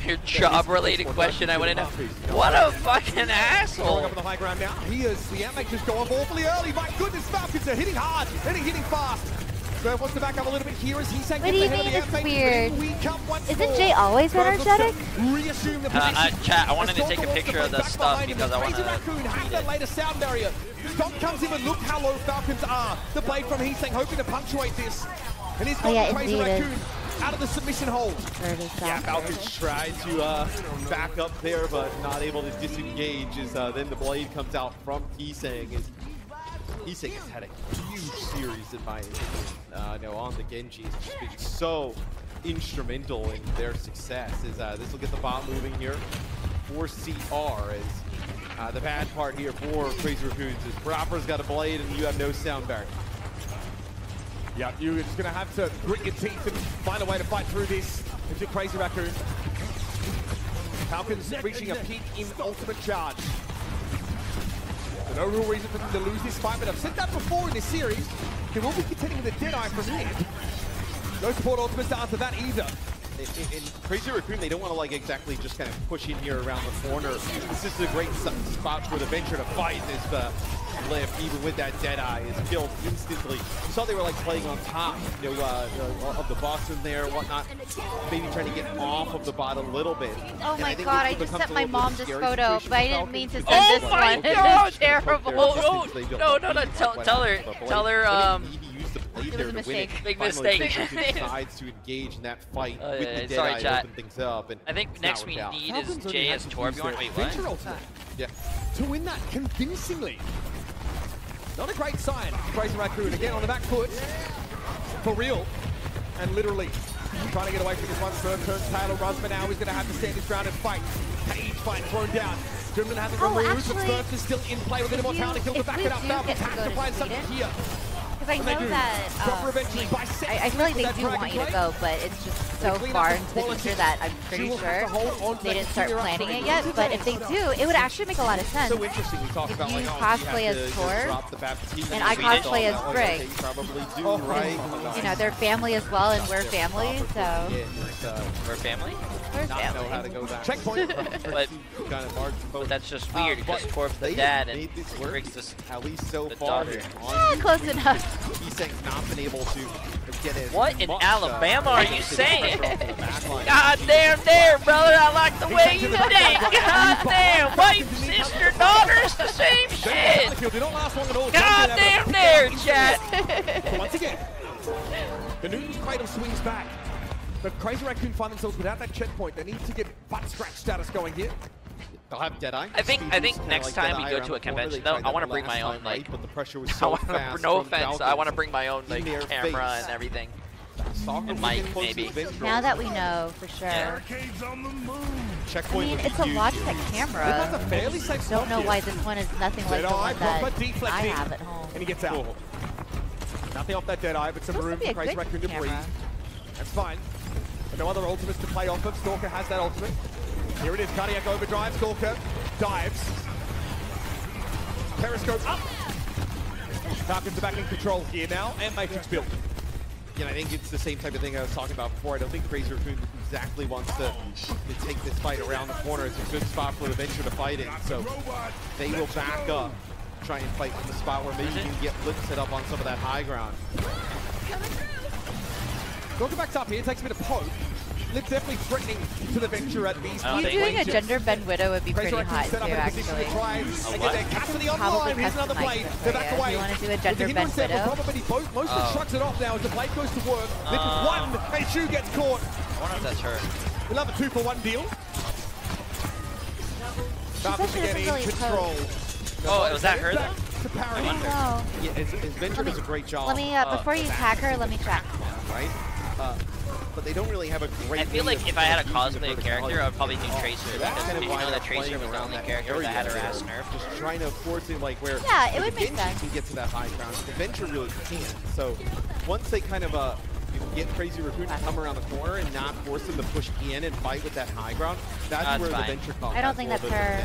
Your job-related question, I wouldn't know. What a fucking asshole! Going up on the high ground now. Here's the Ant just go off awfully early. My goodness, Falcons are hitting hard and hitting fast. Swerve wants to back up a little bit here as he's saying. What do you mean it's weird? Isn't Jay always energetic? Chat, I wanted to take a picture of the stuff because I want to. Raccoon has that later sound barrier. Stomp comes in, but look how low Falcons are. The blade from Heesang hoping to punctuate this. And he's got Crazy Raccoon out of the submission hold. Yeah, Falcons tried to back up there, but not able to disengage as then the blade comes out from Heesang. Heesang has had a huge series in my opinion. On the Genji. It's just been so instrumental in their success. This will get the bot moving here for CR as the bad part here for Crazy Raccoons is Proper's got a blade and you have no sound barrier. Yeah, you're just going to have to grit your teeth and find a way to fight through this if you're Crazy Raccoon. Falcons reaching a peak in ultimate charge. So no real reason for them to lose this fight, but I've said that before in this series. They will be contending with a Deadeye from mid. No support ultimates after that either. In Crazy Raccoon, they don't want to like exactly just kind of push in here around the corner. This is a great spot for the Venture to fight this lift, even with that Deadeye, is killed instantly. You saw they were like playing on top, of the boss in there, whatnot. Maybe trying to get off of the bot a little bit. Oh my god, I just sent my mom this photo, but I didn't mean to send this one. It's terrible. No. Tell her, it was a mistake. Big mistake. Decides to engage in that fight with the Deadeye and open things up. And I think next we need is Jay as Torbjorn. Wait, what? Yeah. To win that convincingly. Not a great sign. Crazy Raccoon again on the back foot. For real. And literally trying to get away from this one. Third turn, Taylor runs, but now he's going to have to stand his ground and fight. Cage fight thrown down. Grimlin hasn't removed, but Smurf is still in play with Immortality. Kill to back it up. Falcons has to find something here. Because I know that I feel like they do want you to go, but it's just so far into the future that I'm pretty sure they didn't start planning it yet. But if they do, it would actually make a lot of sense. So interesting. We talk about like cosplay as Torb, and I cosplay as Brig. You know, they're family as well, and we're family, so. We're family? We're family. Know how to go back. Checkpoint. But that's just weird because Torb's the dad and Brig's this, at least so the far. daughter. Close enough. Heesang's not been able to get it. What in Alabama are you saying? God damn there, brother. I like the way you think. God damn. Wife, sister, daughter, it's the same shit. God damn there, chat. Once again, the Newton's Cradle swings back. But Crazy Raccoon find themselves without that checkpoint. They need to get butt scratch status going here. They'll have Deadeye. I think next time we go to a convention, though, I want to bring my own, like, but the pressure was so fast. No offense, I want to bring my own, like, camera and everything. And mic, maybe. Now that we know for sure. Yeah. I mean, it's a Logitech camera. Don't know why this one is nothing like the one that I have at home. And he gets out. Cool. Nothing off that Deadeye, but some room for Crazy Raccoon to breathe. That's fine. But no other ultimates to play off of. Stalker has that ultimate. Here it is, Cardiac Overdrive. Stalker dives. Periscope up. Falcons are back in control here now, and Matrix built. Yeah, I think it's the same type of thing I was talking about before. I don't think Crazy Raccoon exactly wants to take this fight around the corner. It's a good spot for the Venture to fight in, so they will back up, try and fight from the spot where maybe you can get Lip set up on some of that high ground. Stalker backs up here, takes a bit of poke. Lip's definitely threatening to the Venture at these You doing a gender bend widow would be pretty hot too, actually. Probably customized for you. You want to do a gender bend widow? Most of the trucks it off now as the blade goes to work. Lip is one, and Shu gets caught. I wonder if that's her. We'll have a 2-for-1 deal. Falcons again in control. Oh, was that her though? I don't know. Yeah, his Venture does a great job. Let me, before you attack her, let me check. Right? But they don't really have a great. I feel like if I had a cosplay character, I would probably do Tracer. That's kind of why that Tracer was the only character that had her ass nerfed. Just trying to force it like where it would make sense. Can get to that high ground. The Venture really can't. So once they kind of get Crazy Raccoon to come around the corner and not force them to push in and fight with that high ground, that's where the Venture comes. I don't think that's her.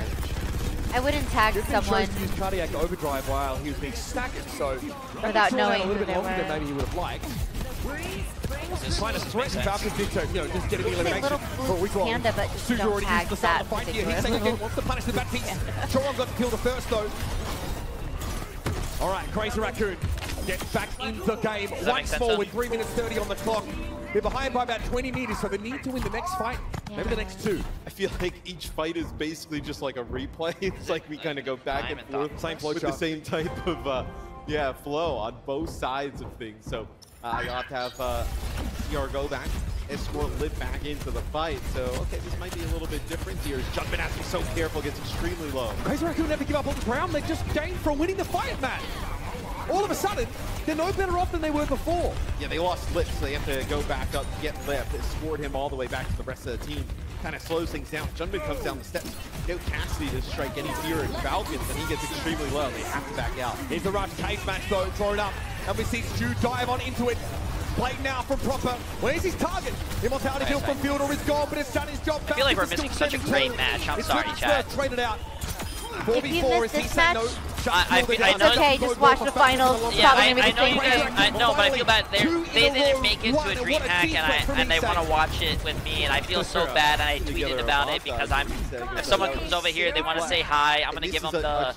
I wouldn't tag someone use Cardiac Overdrive while he was being staggered, so without knowing who they were. Maybe he would have liked. Trying to threaten Falcons into, just getting the elimination. Little blue panda, but just don't tag that particular. Heesang again wants to punish the bad team. Choron got to kill the first though. All right, Crazy Raccoon gets back in the game once more with 3 minutes 30 on the clock. They're behind by about 20 meters, so they need to win the next fight, maybe the next 2. I feel like each fight is basically just like a replay. It's like we kind of go back and forth, same flow with the same type of flow on both sides of things. So you'll have to have CR go back, escort Lip back into the fight. So, okay, this might be a little bit different here. Jumping has to be so careful, gets extremely low. Crazy Raccoon never give up on the ground. They just gained from winning the fight, man. all of a sudden, they're no better off than they were before. Yeah, they lost Lip, so they have to go back up, get Lip. It scored him all the way back to the rest of the team. Kind of slows things down. Junbin comes down the steps. No Cassidy to strike any fear in Falcons, and he gets extremely low. They have to back out. Here's the rush cage match, though, thrown up. And we see Stu dive on into it. Played now from Proper. Where's his target? Immortality kill from Fielder is gone, but it's done his job. I feel like we're missing such a great match. I'm sorry, Chad. Traded out. If you missed this match, I it's okay, just watch the finals. Yeah, I know you guys, no, but I feel bad. They didn't make it to a DreamHack, and they want to watch it with me, and I feel so bad, and I tweeted about it because if someone comes over here, they want to say hi, I'm gonna give them the,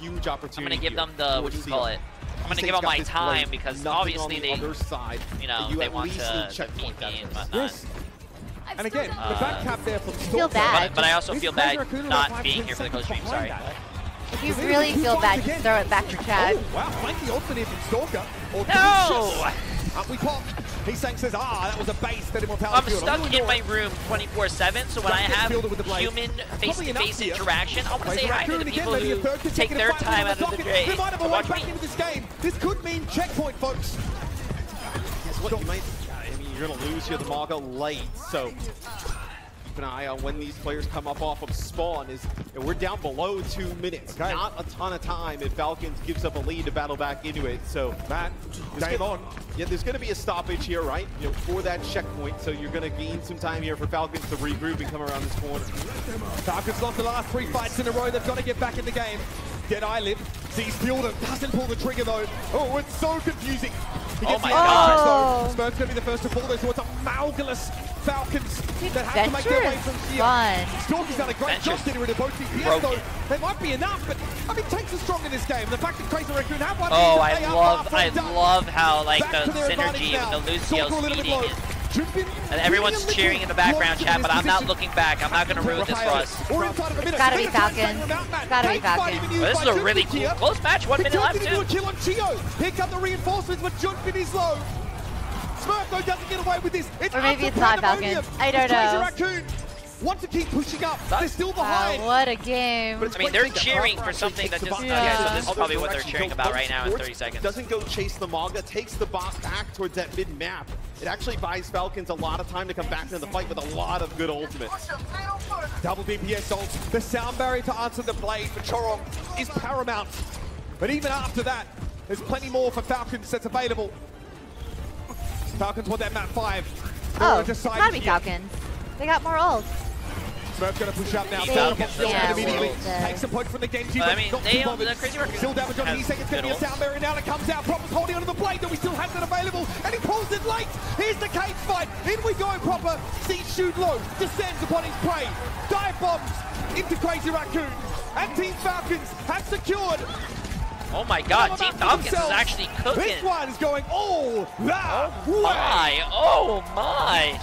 what do you call it? I'm gonna give them my time because obviously they, you know, they want to meet me and whatnot. And again, the back cap there for feel bad. But I also feel bad not being here for the close stream, sorry. If you really feel bad, just throw it back for Chad. Oh, wow, flank the ultimate from Stalker. No! We pop. Heesang says, that was a base that Immortality I'm stuck in my room 24/7, so when I have human face-to-face interaction, I want to say hi to the people who take their time out of the day They might have to a way watch back me. into this game. This could mean checkpoint, folks. Guess what? You might, I mean, you're going to lose here the Maga late, so keep an eye on when these players come up off of spawn. We're down below 2 minutes. Okay. Not a ton of time if Falcons gives up a lead to battle back into it. So Matt, game on. Yeah, there's going to be a stoppage here, right? You know, for that checkpoint. So you're going to gain some time here for Falcons to regroup and come around this corner. Falcons lost the last 3 fights in a row. They've got to get back in the game. Dead Eyelid sees Fielder, doesn't pull the trigger though. Oh, it's so confusing. Oh my god. Smurf's going to be the first to pull this towards a Malgalus Falcons that have to make their way from here. Stalker's done a great job getting rid of both DPS though. They might be enough, but I mean, tanks are strong in this game. The fact that Crazy Raccoon have one. Oh, I love how like the synergy with the Lucio's feeding it. And everyone's cheering in the background, chat, but I'm not looking back. I'm not going to ruin this for us. It's gotta be Falcons. It's gotta be Falcons. Well, this is a really cool close match. 1 minute left, too. Here come the reinforcements, but Junbin is low. Smurf though doesn't get away with this. Or maybe it's not Falcons. I don't know. Want to keep pushing up. They're still behind. What a game. I mean, they're cheering for something that just... Yeah, so this is probably what they're cheering about right now in 30 seconds. Doesn't go chase the Maga, takes the bot back towards that mid-map. It actually buys Falcons a lot of time to come back into the fight with a lot of good ultimates. Double DPS ult. The sound barrier to answer the blade for Chorong is paramount. But even after that, there's plenty more for Falcons that's available. Falcons want that map 5. Oh, it's gotta be Falcons. They got more ult. Smurf's gonna push up now. Takes a point from the Genji. I mean, the Crazy Raccoon still damage on Heesang. It's gonna be a sound barrier now that comes out. Proper's holding onto the blade, though he still has it available, and he pulls it late. Here's the cage fight. In we go, Proper. Sees shoot low, descends upon his prey. Dive bombs into Crazy Raccoon, and Team Falcons have secured. Oh my god, Team Falcons is actually cooking. This one is going all that way. Oh my.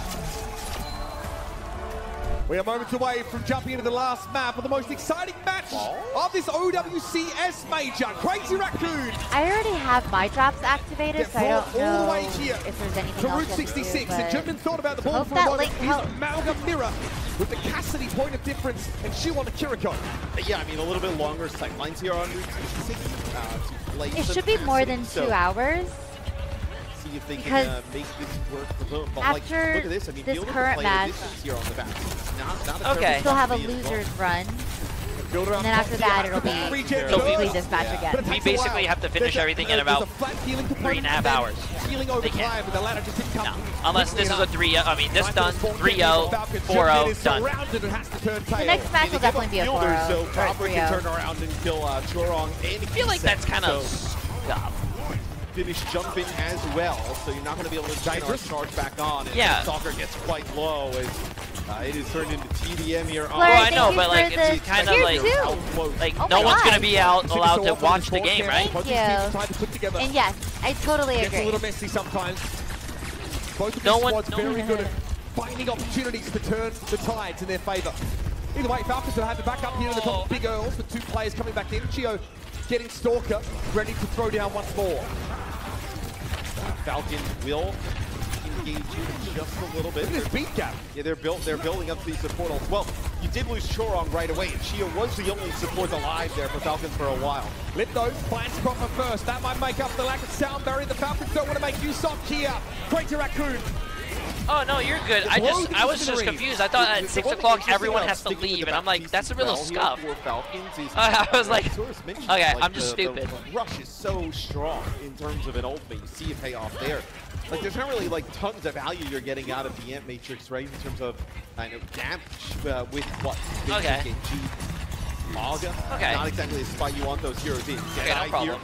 We are moments away from jumping into the last map of the most exciting match of this OWCS major. Crazy Raccoon. I already have my drops activated, so I don't know all the way here if there's anything to else Route 66. do, And Junbin thought about the ball for a moment. He's Amalgam Mirror with the Cassidy point of difference, and she on the Kiriko. Yeah, I mean, a little bit longer sightlines here on Route 66. It should be more than 2 hours. See if they can make this work for them. But like, look at this. I mean, this current match, here on the back. we still have a loser's run. And then after that, it'll be basically this match again. We basically have to finish everything in about 3.5 hours. They can't. No. Unless this is a 3-0. I mean, this done, 3-0, 4-0, done. The next match will definitely be a 4-0. So Proper can turn around and kill Chorong. And I feel like that's kind of stop. Finish Junbin as well, so you're not going to be able to charge back on. And Stalker gets quite low as it is turned into TDM here. Well, I know, but like it's kind of like no one's going to be allowed to watch the game, right? Thank you. And yes, I totally agree. It's a little messy sometimes. Both of these squads very good at finding opportunities to turn the tides in their favor. Either way, Falcons will have to back up here to the top of Big Earls with 2 players coming back in. Chio getting Stalker ready to throw down once more. Falcons will engage you just a little bit. Look at this beat gap. Yeah, they're building up these support ults. Well, you did lose Chorong right away, and Chia was the only support alive there for Falcons for a while. Lipto finds Proper first. That might make up the lack of sound barrier. The Falcons don't want to make use of Kia. Crazy Raccoon. Oh no, you're good. I was just confused. I thought at 6 o'clock everyone has to leave, and I'm like, that's a real scuff. I was like, okay, I'm just stupid. The rush is so strong in terms of an ultimate. You see it pay off there. Like, there's not really like tons of value you're getting out of the Ant Matrix, right? In terms of damage with what? Okay. Maga. Okay. Not exactly the spot you want those heroes in. Okay, no problem.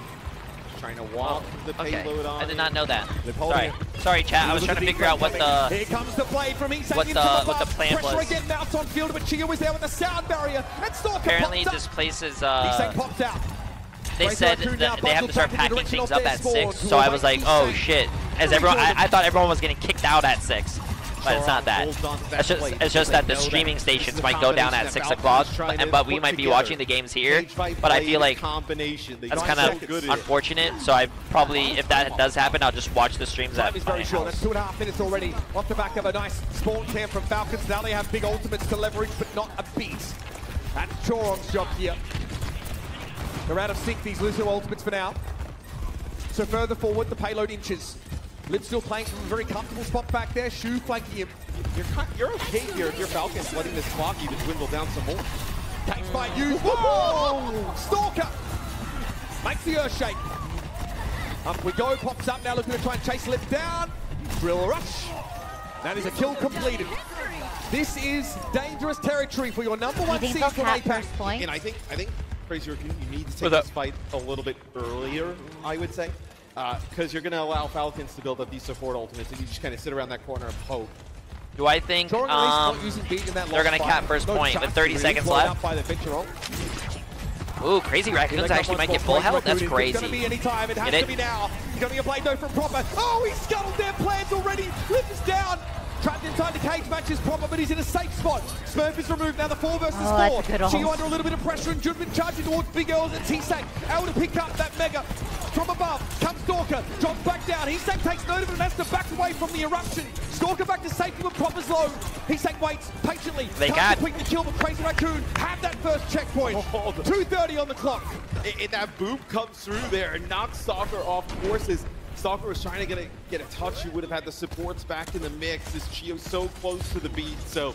Trying to walk the payload on. I did not know that. Sorry, chat. I was trying to figure out what the Here comes the play from what the plan was. Pressure again mounts on field, but Chia was there with the sound barrier. And Stalker apparently displaces. Pops out. They said that they have to start packing things up at 6, so I was like, oh shit. As everyone, I thought everyone was getting kicked out at 6. But it's not that. It's just that the streaming stations might go down at 6 o'clock, but we might be watching the games here. But I feel like that's kind of unfortunate. So I probably, if that does happen, I'll just watch the streams at my house. That's 2.5 minutes already off the back of a nice spawn camp from Falcons. Now they have big ultimates to leverage, but not a beat. That's Chorong's job here. They're out of sync, these Lucio ultimates for now. So further forward, the payload inches. Lip still playing from a very comfortable spot back there. Shu flanking him. You're okay here if you're Falcons letting this clock even dwindle down some more. Takes by use. Whoa! Stalker makes the earth shake. Up we go, pops up now, looking to try and chase Lip down. Drill rush. That is a kill completed. This is dangerous territory for your number one seed from APAC. And I think Crazy Raccoon, you need to take this fight a little bit earlier, I would say. Because you're going to allow Falcons to build up these support ultimates, and you just kind of sit around that corner and hope. Do I think they're going to cap first point with 30 seconds left? Ooh, Crazy Raccoons actually might get full health. That's crazy. It's going to be any time. It has to be now. He's going to get a blade though from Proper. Oh, he scuttled their plans already. Lip is down. Trapped inside the cage match is Proper, but he's in a safe spot. Smurf is removed, now the 4 versus 4. Chio under a little bit of pressure, and Junbin charging towards Big Earls, and T-Sank able to pick up that Mega. From above, comes Stalker, drops back down. T-Sank takes note of it and has to back away from the eruption. Stalker back to safety with Proper's low. T-Sank waits patiently. They got quick to kill, but Crazy Raccoon have that first checkpoint. 2:30 on the clock. And that boop comes through there and knocks Stalker off courses. Stalker was trying to get a touch. He would have had the supports back in the mix. This Chio so close to the beat, so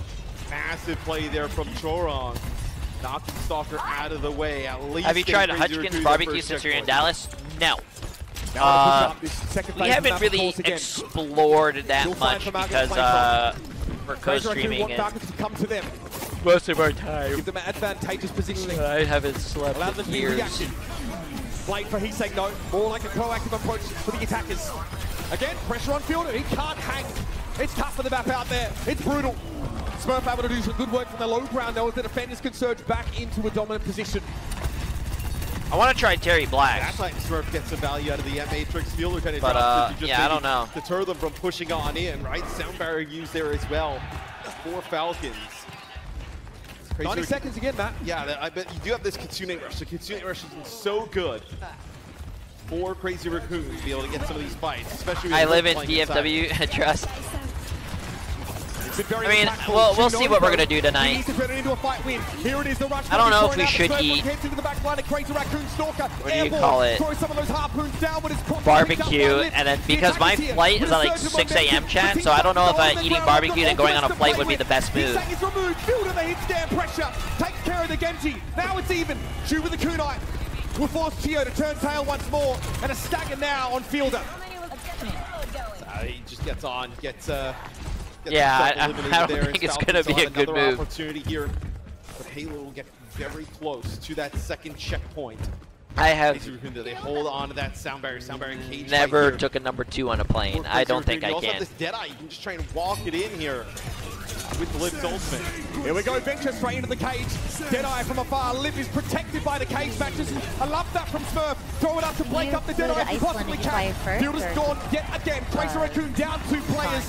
massive play there from Chorong. Knocking Stalker out of the way. At least have you tried Hutchkins barbecue since you're in Dallas? No. We haven't really explored that much because for co-streaming and most of our time. Give them an advantageous positioning. I haven't slept in years. Blade for he's saying no, more like a proactive approach for the attackers. Again, pressure on field, he can't hang. It's tough for the map out there. It's brutal. Smurf able to do some good work from the low ground though as the defenders can surge back into a dominant position. I want to try Terry Black. That's like Smurf gets some value out of the Matrix field. Kind of drops yeah, I don't know. Deter them from pushing on in, right? Sound barrier used there as well for Falcons. 90 seconds again, Matt. Yeah, I bet you do have this Kitsune Rush. The Kitsune Rush has been so good for Crazy Raccoon to be able to get some of these fights, especially. I live in DFW. Trust. I mean, we'll see what we're gonna do tonight. I don't know if we should eat. What do you call it? Barbecue, and then because my flight is at like 6 a.m. chat, so I don't know if eating barbecue and going on a flight would be the best move. Takes care of the Genji. Now it's even. Shu with the kunai will force Chio to turn tail once more, and a stagger now on Fielder. He just gets on, yeah, I don't think it's going to be a good move. Opportunity here, but Halo will get very close to that second checkpoint. I have they hold on to that sound barrier cage. Never took a number 2 on a plane. I don't think I can. This Deadeye, you can just try and walk it in here with Lip's ultimate. Here we go, Venture straight into the cage. Deadeye from afar. Lip is protected by the cage matches. I love that from Smurf. Throw it up to break up the Deadeye if you possibly can. Fielder's gone yet again. Crazy Raccoon down 2 players.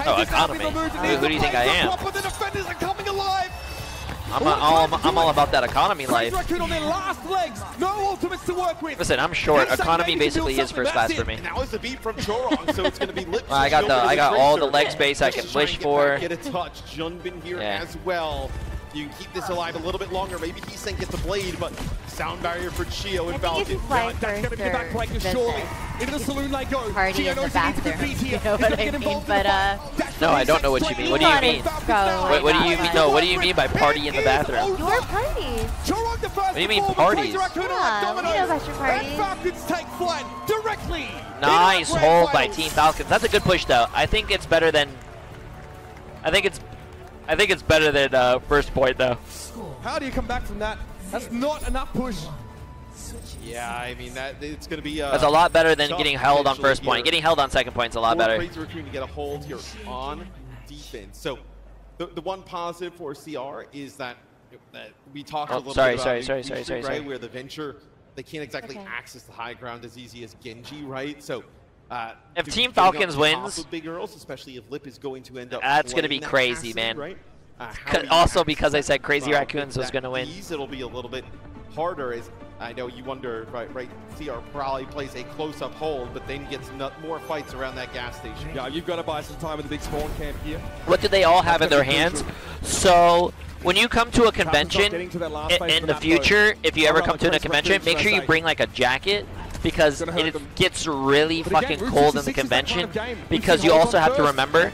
Oh, economy. Who do you think I am? The defenders are coming alive. I'm all about that economy life. On their last legs. No ultimates to work with. Listen, I'm short. Economy basically is first class for me. Now is the beat from Chorong, so it's going to be Lip. I got all the leg space I can wish for. Get a touch. Junbin here as well. you can keep this alive a little bit longer. Maybe Heesang gets a blade, but sound barrier for Chio and Falcon. That's going to be the backbreaker, surely. Into the saloon they go. Party in the bathroom. You know what I mean? But no, I don't know what you mean. What do you mean? What do you mean? No, what do you mean by party in the bathroom? Your parties. What do you mean parties? Yeah, we know about your parties. Falcons take flight directly. Nice hold by Team Falcons. That's a good push, though. I think it's better than. I think it's better than first point, though. How do you come back from that? That's not enough push. Yeah, I mean it's going to be. That's a lot better than getting held on first point. Getting held on second point is a lot better. Crazy Raccoon to get a hold here on defense. So the one positive for CR is that we talked a little bit about right, where the Venture, they can't exactly access the high ground as easy as Genji, right? So if Team Falcons wins, big Earls, especially if Lip is going to end up that's going to be crazy, man. Right? Also because I said Crazy Raccoons was going to win. It'll be a little bit harder, as I know you wonder, right? CR probably plays a close-up hold, but then gets more fights around that gas station. Yeah, you've got to buy some time in the big spawn camp here. What do they all have in their hands? So when you come to a convention in the future, if you ever come to a convention, make sure you bring like a jacket, because it gets really fucking cold in the convention, because you also have to remember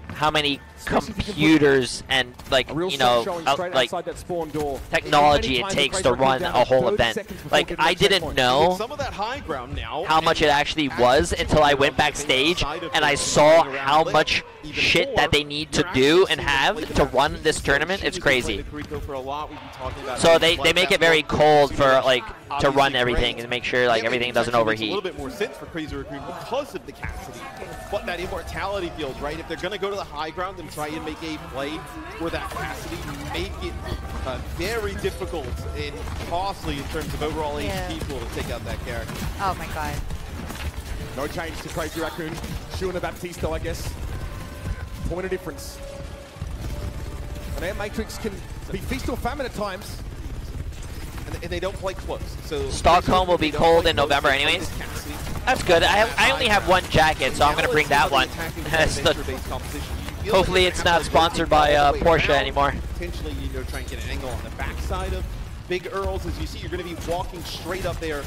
how many computers and like like technology it takes to run a whole event. Like I didn't know how much it actually was until I went backstage and I saw how much shit that they need to do and have to run this tournament. It's crazy. So they make it very cold for like to run everything and make sure like everything doesn't overheat. A little bit more sense for Crazy Raccoon because of the Cassidy, but that immortality field, right? If they're going to go to the high ground and try and make a play where that Cassidy make it very difficult and costly in terms of overall HP pool to take out that character. Oh my god. No change to Crazy Raccoon. Shu and Baptista, I guess. Point of difference. And Air Matrix can be feast or famine at times. And they don't play close. So Stockholm will be cold in November anyways. That's good. I only have one jacket, so I'm going to bring that one. Hopefully it's not sponsored by Porsche anymore. Potentially, try and get an angle on the backside of Big Earls. As you see, you're going to be walking straight up there.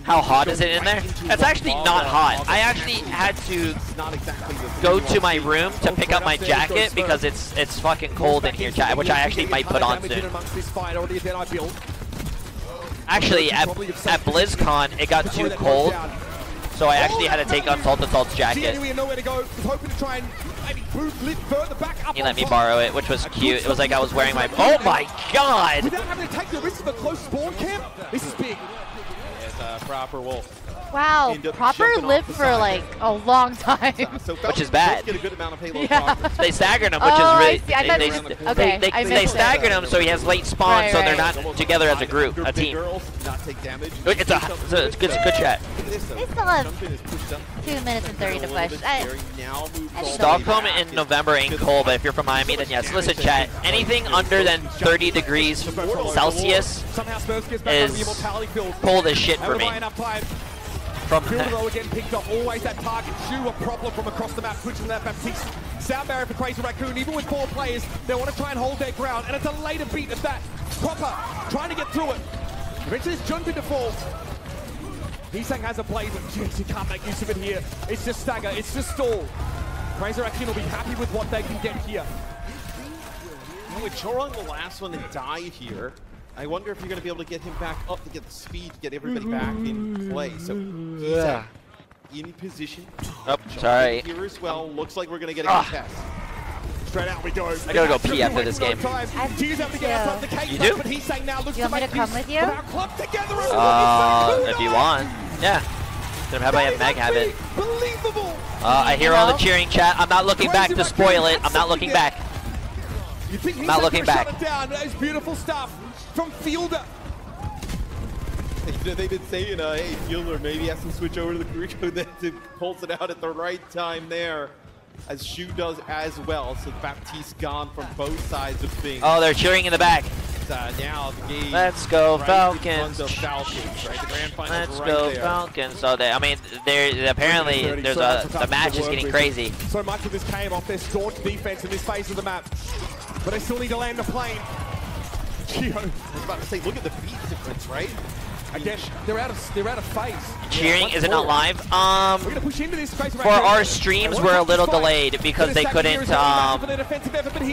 How hot is it in there? That's actually not hot. I actually had to go to my room to pick up my jacket because it's fucking cold in here, which I actually might put on soon. Actually, at BlizzCon, it got too cold, so I actually had to take on Salt's jacket. He let me borrow it, which was cute. It was like I was wearing my... Oh my god! Without having to take the risk of a close spawn camp, this is big. Proper will. Wow, Proper lived for like a long time. Which is bad. Get a good amount of payload. They staggered him, which is really... They staggered him so he has late spawn, so they're not together as a group, a team. It's a good chat. They still have 2 minutes and 30 to push. Stockholm in November ain't cold, but if you're from Miami, then yes. Listen, chat, anything under than 30 degrees Celsius is cold as shit for me. From Fielder again picked up, always that target. Shu a problem from across the map, pushing that Baptiste. Sound barrier for Crazy Raccoon, even with 4 players, they want to try and hold their ground, and it's a later beat of that. Proper trying to get through it. Eventually it's jumped into fall. Heesang has a blade, but jeez, he can't make use of it here. It's just stagger, it's just stall. Crazy Raccoon will be happy with what they can get here. With Chorong the last one to die here, I wonder if you're going to be able to get him back up to get the speed to get everybody back in play. So he's in position. Oh, sorry. Here as well. Looks like we're going to get a contest. Straight out we go. I gotta go pee after this game. You do? But he's saying now, do you want me to come with you? If you want. Yeah. Then how about Meg have it? I hear all the cheering chat. I'm not looking back to spoil it. I'm not looking back. I'm not looking back. That is beautiful stuff from Fielder. They've been saying, hey, Fielder maybe has to switch over to the Kuriko then to pulls it out at the right time there, as Shu does as well. So Baptiste gone from both sides of things. Oh, they're cheering in the back. Now the game. Let's go Falcons. Let's go Falcons. So they, I mean, apparently the match is getting crazy. So much of this came off their staunch defense in this phase of the map. but they still need to land the plane. Geo. I was about to say, look at the beat difference, right? Again, they're out of phase. Cheering, is it not live? We're gonna push into this space for our streams, we're a little delayed because they couldn't.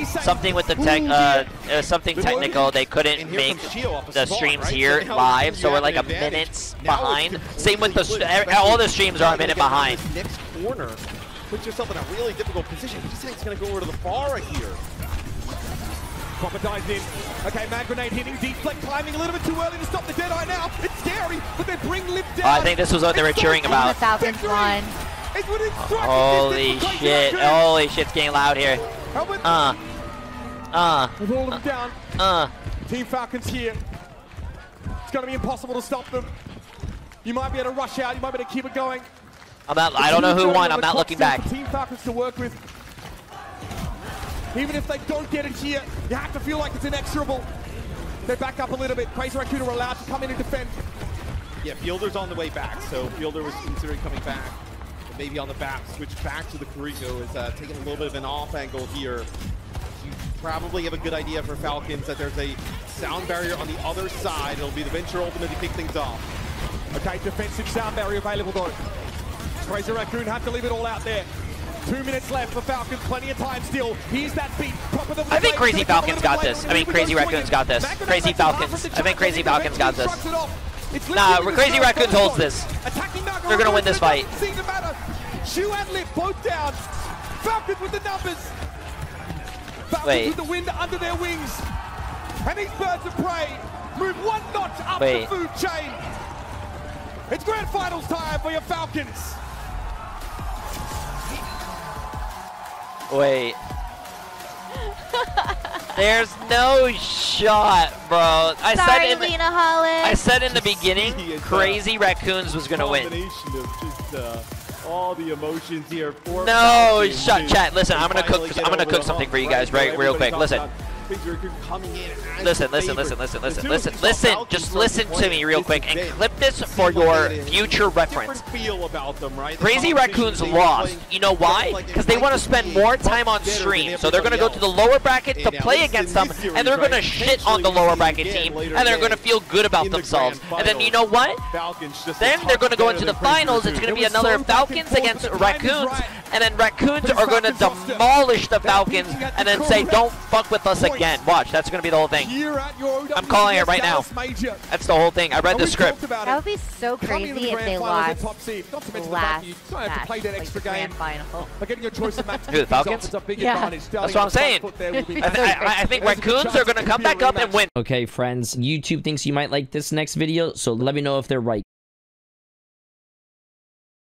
Something with the tech, something technical. They couldn't make the streams here live, so we're like a minute behind. Same with all the streams are a minute behind. Next corner, put yourself in a really difficult position. He's saying he's gonna go over to the Pharah here. Proper dives in. Okay, mag grenade hitting, deflect climbing a little bit too early to stop the Deadeye now. It's scary, but they bring Lip down. I think this was what they were cheering about. The Falcons won. Holy shit! Holy shit's getting loud here. With all of them down. Team Falcons here. It's gonna be impossible to stop them. You might be able to rush out. You might be able to keep it going. I don't know who won. I'm not looking back. Team Falcons to work with. Even if they don't get it here, you have to feel like it's inexorable. They back up a little bit. Crazy Raccoon are allowed to come in and defend. Yeah, Fielder's on the way back, so Fielder was considering coming back. But maybe on the back, switch back to the Kurigo is taking a little bit of an off angle here. You probably have a good idea for Falcons that there's a sound barrier on the other side. It'll be the Venture Ultimate to kick things off. Okay, defensive sound barrier available though. Crazy Raccoon have to leave it all out there. 2 minutes left for Falcons, plenty of time still. Here's that beat. I think Crazy Falcons got this. I mean, Crazy Raccoons got this. Crazy Falcons. I think Crazy Falcons got this. Nah, Crazy Raccoons holds this. They're gonna win this fight. Shu and Lip both down. Falcons with the numbers. Falcons with the wind under their wings. And these birds of prey move one notch up the food chain. It's grand finals time for your Falcons. Wait. There's no shot, bro. I said in the beginning, Crazy Raccoons was gonna win. All the emotions here. No shot, chat. Listen, I'm gonna cook something for you guys, right, real quick. Listen. Listen. Just listen to me real quick and clip this for your future reference. Crazy Raccoons lost. You know why? Because they want to spend more time on stream. So they're going to go to the lower bracket to play against them, and they're going to shit on the lower bracket team, and they're going to feel good about themselves. And then you know what? Then they're going to go into the finals. It's going to be another Falcons against Raccoons, and then Raccoons are going to demolish the Falcons and then say, don't fuck with us again. Watch, that's going to be the whole thing. I'm calling it right now. That's the whole thing. I read the script. That would be so crazy if they lost last grand final. Who, the Falcons? Yeah. That's what I'm saying. I think Raccoons are going to come back up and win. Okay, friends, YouTube thinks you might like this next video, so let me know if they're right.